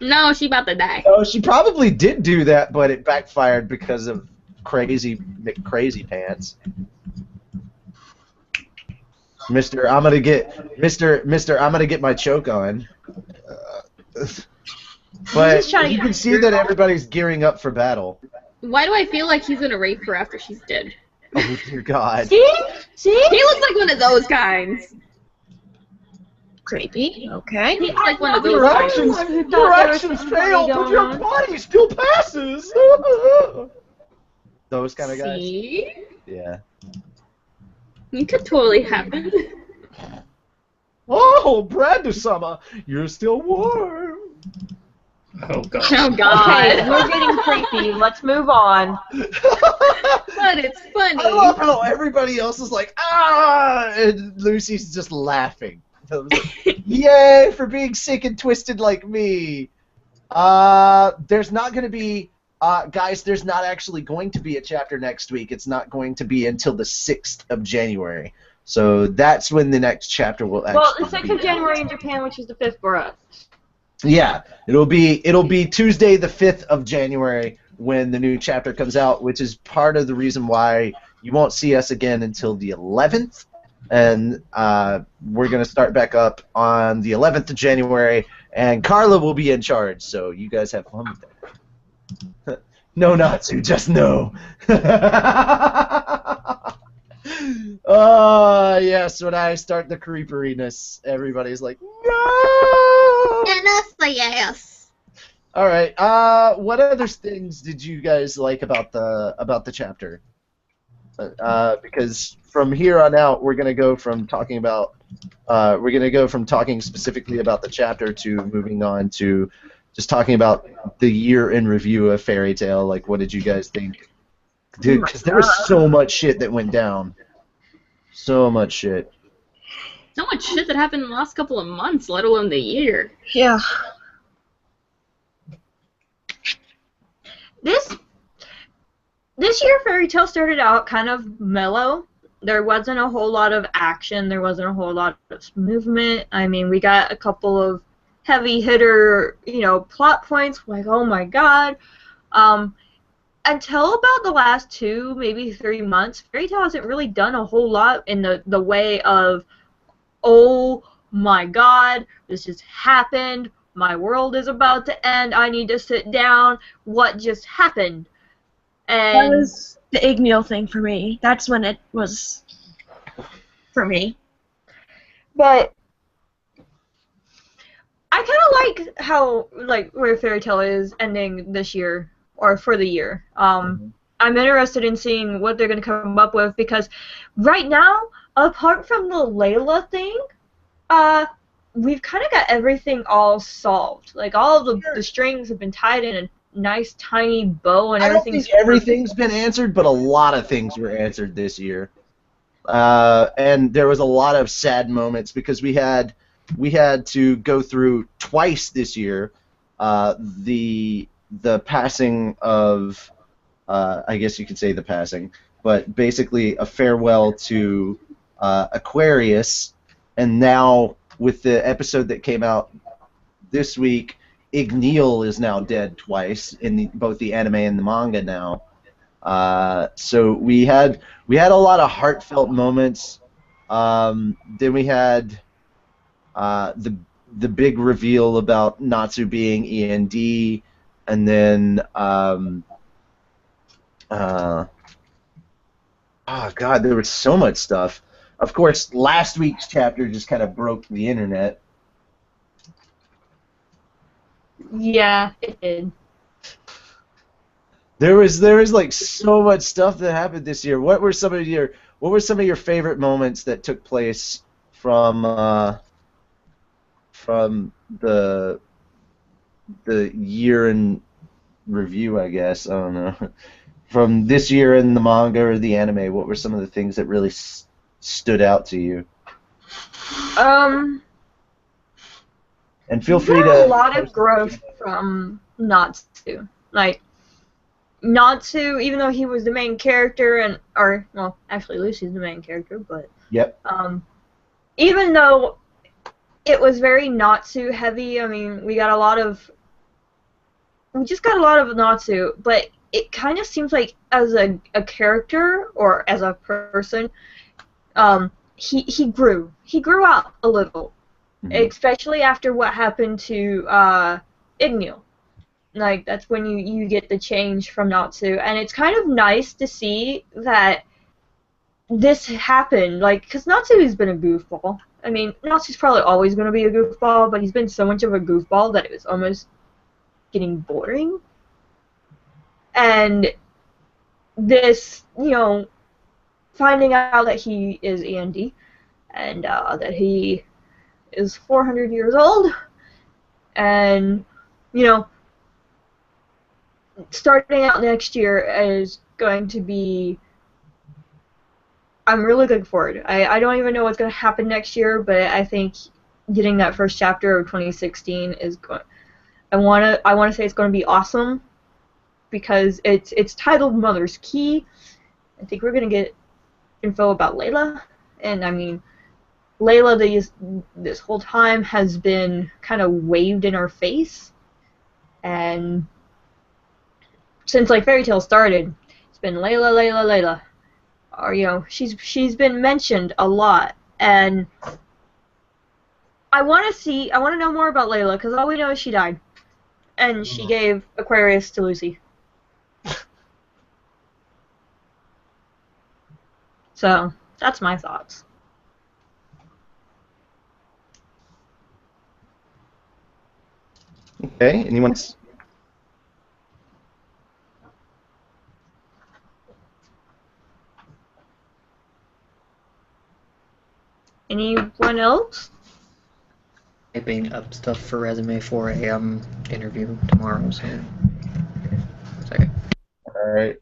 Speaker 4: No, she about to die.
Speaker 1: Oh, she probably did do that, but it backfired because of crazy pants. Mister, I'm gonna get I'm gonna get my choke on. But you can see that everybody's gearing up for battle.
Speaker 4: Why do I feel like he's gonna rape her after she's dead?
Speaker 1: Oh dear God!
Speaker 2: See?
Speaker 4: He looks like one of those kinds.
Speaker 3: Creepy. Okay.
Speaker 4: He looks like one of those
Speaker 1: Your actions,
Speaker 4: kinds.
Speaker 1: fail, but your body still passes. Those kind of guys.
Speaker 4: See?
Speaker 1: Yeah.
Speaker 4: It could totally happen.
Speaker 1: Oh, Brandon-sama, you're still warm.
Speaker 6: Oh god.
Speaker 4: Oh god.
Speaker 2: Okay, we're getting creepy. Let's move on.
Speaker 4: But it's funny.
Speaker 1: I love how everybody else is like, ah, and Lucy's just laughing. Yay for being sick and twisted like me. There's not going to be, guys, there's not actually going to be a chapter next week. It's not going to be until the 6th of January. So that's when the next chapter will actually
Speaker 2: Well, the 6th of January in Japan, which is the 5th for us.
Speaker 1: Yeah, it'll be Tuesday the 5th of January when the new chapter comes out, which is part of the reason why you won't see us again until the 11th. And we're going to start back up on the 11th of January, and Carla will be in charge, so you guys have fun with that. No, Natsu, just no. Yes, when I start the creeperiness, everybody's like, no!
Speaker 7: And us the yes.
Speaker 1: All right. What other things did you guys like about the chapter? Because from here on out, we're gonna go from talking specifically about the chapter to moving on to just talking about the year in review of Fairy Tail. Like, what did you guys think? Dude, because there was so much shit that went down. So much shit.
Speaker 4: So much shit that happened in the last couple of months, let alone the year.
Speaker 3: Yeah.
Speaker 2: This year, Fairy Tail started out kind of mellow. There wasn't a whole lot of action. There wasn't a whole lot of movement. I mean, we got a couple of heavy hitter, plot points. Like, oh my god. Until about the last 2, maybe 3 months, Fairy Tail hasn't really done a whole lot in the way of, oh my god, this just happened. My world is about to end. I need to sit down. What just happened? And
Speaker 3: that was the Igneel thing for me. That's when it was for me.
Speaker 2: But I kind of like how, where Fairy Tail is ending this year, or for the year. I'm interested in seeing what they're going to come up with, because right now, apart from the Layla thing, we've kind of got everything all solved. Like, all of the strings have been tied in a nice tiny bow, and
Speaker 1: I don't think everything's been answered, but a lot of things were answered this year. And there was a lot of sad moments because we had to go through twice this year the passing of, I guess you could say the passing, but basically a farewell to Aquarius, and now with the episode that came out this week, Igneel is now dead twice in both the anime and the manga now. So we had a lot of heartfelt moments. Then we had the big reveal about Natsu being END, and then oh god, there was so much stuff. Of course, last week's chapter just kind of broke the internet.
Speaker 2: Yeah, it did.
Speaker 1: There was like so much stuff that happened this year. What were some of your favorite moments that took place from the year in review, I guess? I don't know. From this year in the manga or the anime, what were some of the things that really stood out to you? And feel free to.
Speaker 2: A lot of growth from Natsu. Like, Natsu, even though he was the main character, well, actually Lucy's the main character, but
Speaker 1: yep.
Speaker 2: Even though it was very Natsu heavy, I mean, we just got a lot of Natsu, but it kind of seems like as a character or as a person, he grew out a little, especially after what happened to Igneel. Like, that's when you get the change from Natsu, and it's kind of nice to see that this happened, like, because Natsu has been a goofball. I mean, Natsu's probably always going to be a goofball, but he's been so much of a goofball that it was almost getting boring. And this, finding out that he is END, and that he is 400 years old, and, starting out next year is going to be... I'm really looking forward. I don't even know what's going to happen next year, but I think getting that first chapter of 2016 is going... I want to say it's going to be awesome, because it's titled Mother's Key. I think we're going to get info about Layla, and I mean, Layla this whole time has been kind of waved in our face, and since like Fairy Tail started, it's been Layla, Layla, Layla, or she's been mentioned a lot, and I want to know more about Layla, because all we know is she died, and she gave Aquarius to Lucy. So that's my thoughts.
Speaker 1: Okay, anyone else?
Speaker 2: Anyone else?
Speaker 6: Typing up stuff for resume for a interview tomorrow, so second.
Speaker 1: Alright.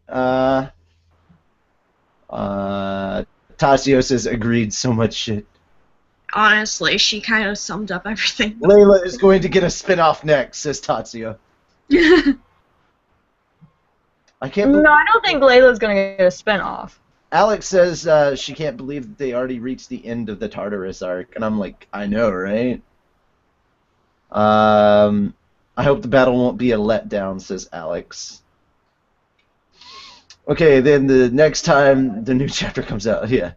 Speaker 1: Tasio says agreed, so much shit.
Speaker 3: Honestly, she kind of summed up everything.
Speaker 1: Layla is going to get a spin-off next, says Tatsuya. I can't believe...
Speaker 2: No, I don't think Layla's going to get a spin-off.
Speaker 1: Alex says she can't believe that they already reached the end of the Tartarus arc, and I'm like, I know, right? I hope the battle won't be a letdown, says Alex. Okay, then the next time the new chapter comes out, yeah.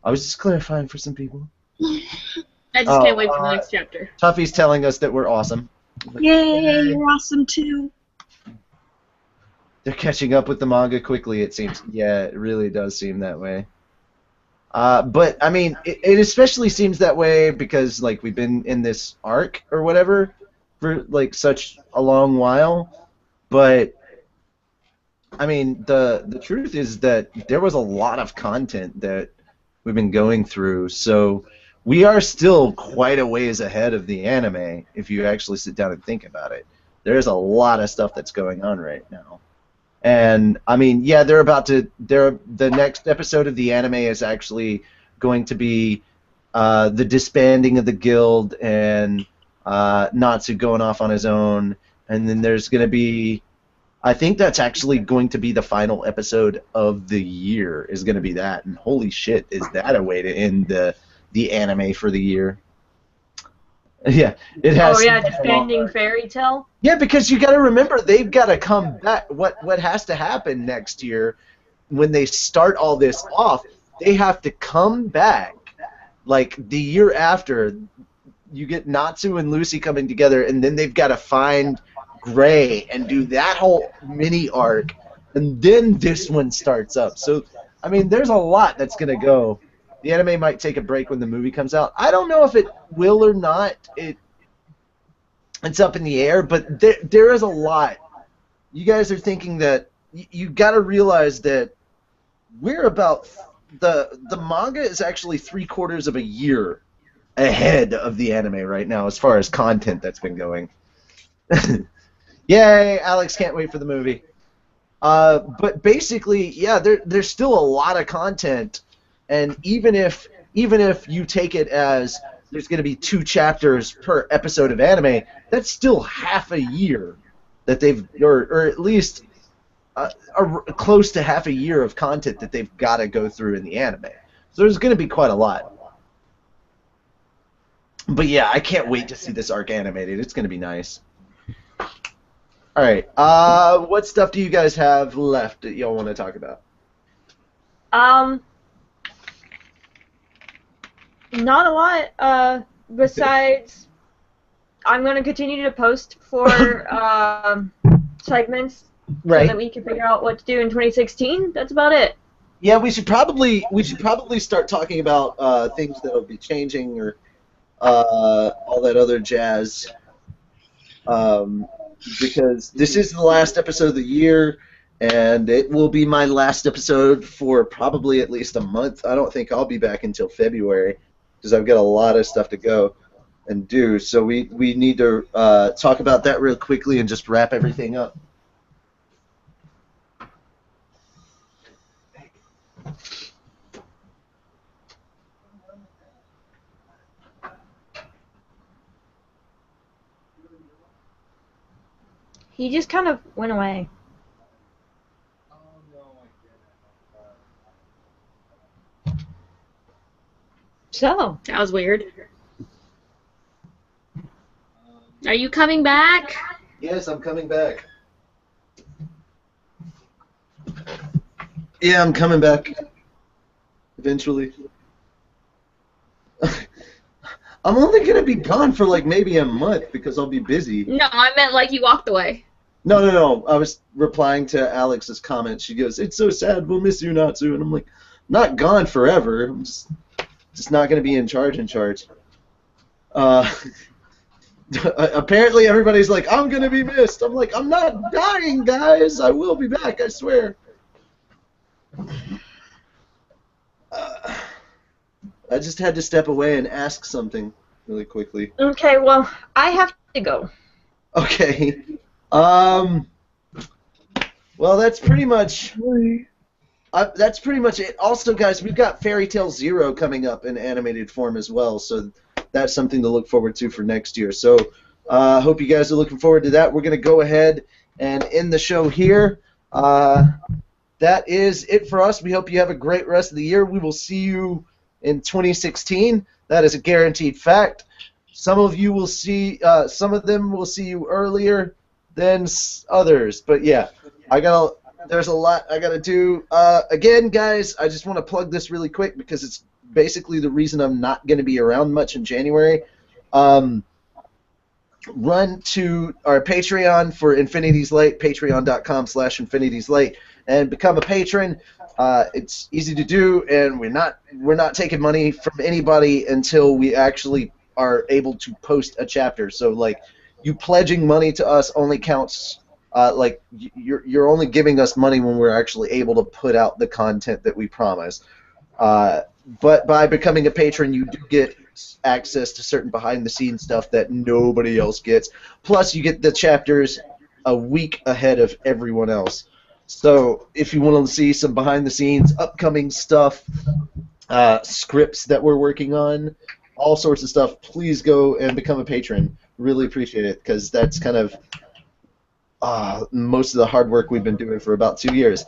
Speaker 1: I was just clarifying for some people.
Speaker 4: I just can't wait for the next chapter.
Speaker 1: Tuffy's telling us that we're awesome.
Speaker 3: Yay, you're awesome too.
Speaker 1: They're catching up with the manga quickly, it seems. Yeah, it really does seem that way. But, I mean, it especially seems that way because, like, we've been in this arc or whatever for, like, such a long while. But, I mean, the truth is that there was a lot of content that we've been going through, so we are still quite a ways ahead of the anime if you actually sit down and think about it. There's a lot of stuff that's going on right now. And, I mean, yeah, the next episode of the anime is actually going to be the disbanding of the guild and Natsu going off on his own. And then there's going to be, I think that's actually going to be the final episode of the year, is going to be that. And holy shit, is that a way to end the anime for the year. Yeah, it has.
Speaker 2: Oh yeah, defending Fairy Tail.
Speaker 1: Yeah, because you got to remember they've got to come back. What has to happen next year when they start all this off? They have to come back. Like the year after, you get Natsu and Lucy coming together, and then they've got to find Gray and do that whole mini arc, and then this one starts up. So, I mean, there's a lot that's gonna go. The anime might take a break when the movie comes out. I don't know if it will or not. It's up in the air, but there is a lot. You guys are thinking that you got to realize that we're about the manga is actually 3/4 of a year ahead of the anime right now as far as content that's been going. Yay, Alex can't wait for the movie. But basically, yeah, there's still a lot of content, and even if you take it as there's going to be 2 chapters per episode of anime, that's still half a year that they've, or at least close to half a year of content that they've got to go through in the anime. So there's going to be quite a lot. But yeah, I can't wait to see this arc animated. It's going to be nice. All right. What stuff do you guys have left that y'all want to talk about?
Speaker 2: Not a lot. Besides, I'm going to continue to post for segments so that we can figure out what to do in 2016. That's about it.
Speaker 1: Yeah, we should probably start talking about things that will be changing or all that other jazz. Because this is the last episode of the year, and it will be my last episode for probably at least a month. I don't think I'll be back until February because I've got a lot of stuff to go and do. So we need to talk about that real quickly and just wrap everything up.
Speaker 2: He just kind of went away. So.
Speaker 4: That was weird. Are you coming back?
Speaker 1: Yes, I'm coming back. Yeah, I'm coming back. Eventually. I'm only going to be gone for like maybe a month because I'll be busy.
Speaker 4: No, I meant like you walked away.
Speaker 1: No. I was replying to Alex's comment. She goes, "It's so sad. We'll miss you, Natsu." And I'm like, not gone forever. I'm just not going to be in charge. Apparently everybody's like, "I'm going to be missed." I'm like, I'm not dying, guys. I will be back, I swear. I just had to step away and ask something really quickly.
Speaker 2: Okay, well, I have to go.
Speaker 1: Okay. Well, that's pretty much it. Also, guys, we've got Fairy Tail Zero coming up in animated form as well, so that's something to look forward to for next year. So, hope you guys are looking forward to that. We're going to go ahead and end the show here. That is it for us. We hope you have a great rest of the year. We will see you in 2016. That is a guaranteed fact. Some of you will see, some of them will see you earlier than others. But yeah, there's a lot I gotta do. Again, guys, I just want to plug this really quick because it's basically the reason I'm not going to be around much in January. Run to our Patreon for Infinity's Late, patreon.com/InfinitiesLate, and become a patron. It's easy to do, and we're not taking money from anybody until we actually are able to post a chapter. So like, you pledging money to us only counts. Like you're only giving us money when we're actually able to put out the content that we promise. But by becoming a patron, you do get access to certain behind-the-scenes stuff that nobody else gets. Plus, you get the chapters a week ahead of everyone else. So if you want to see some behind-the-scenes, upcoming stuff, scripts that we're working on, all sorts of stuff, please go and become a patron. Really appreciate it, because that's kind of most of the hard work we've been doing for about 2 years.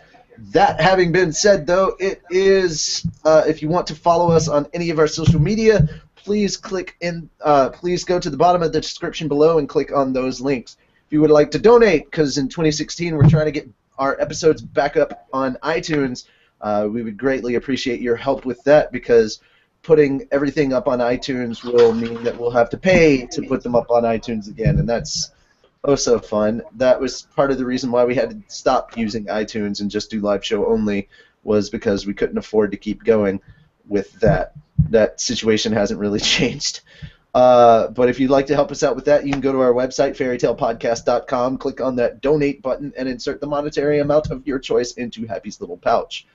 Speaker 1: That having been said, though, it is, if you want to follow us on any of our social media, please please go to the bottom of the description below and click on those links. If you would like to donate, because in 2016 we're trying to get our episodes back up on iTunes, we would greatly appreciate your help with that, because putting everything up on iTunes will mean that we'll have to pay to put them up on iTunes again, and that's oh so fun. That was part of the reason why we had to stop using iTunes and just do live show only, was because we couldn't afford to keep going with that. That situation hasn't really changed. But if you'd like to help us out with that, you can go to our website, fairytalepodcast.com, click on that donate button, and insert the monetary amount of your choice into Happy's little pouch.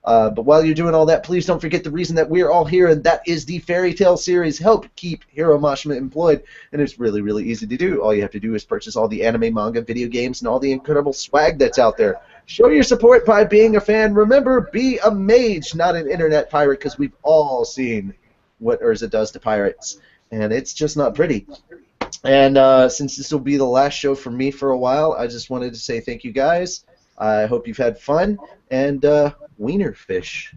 Speaker 1: But while you're doing all that, please don't forget the reason that we're all here, and that is the Fairy Tale series. Help keep Hiro Mashima employed, and it's really, really easy to do. All you have to do is purchase all the anime, manga, video games, and all the incredible swag that's out there. Show your support by being a fan. Remember, be a mage, not an internet pirate, because we've all seen what Urza does to pirates, and it's just not pretty. And since this will be the last show for me for a while, I just wanted to say thank you guys. I hope you've had fun, and wiener fish.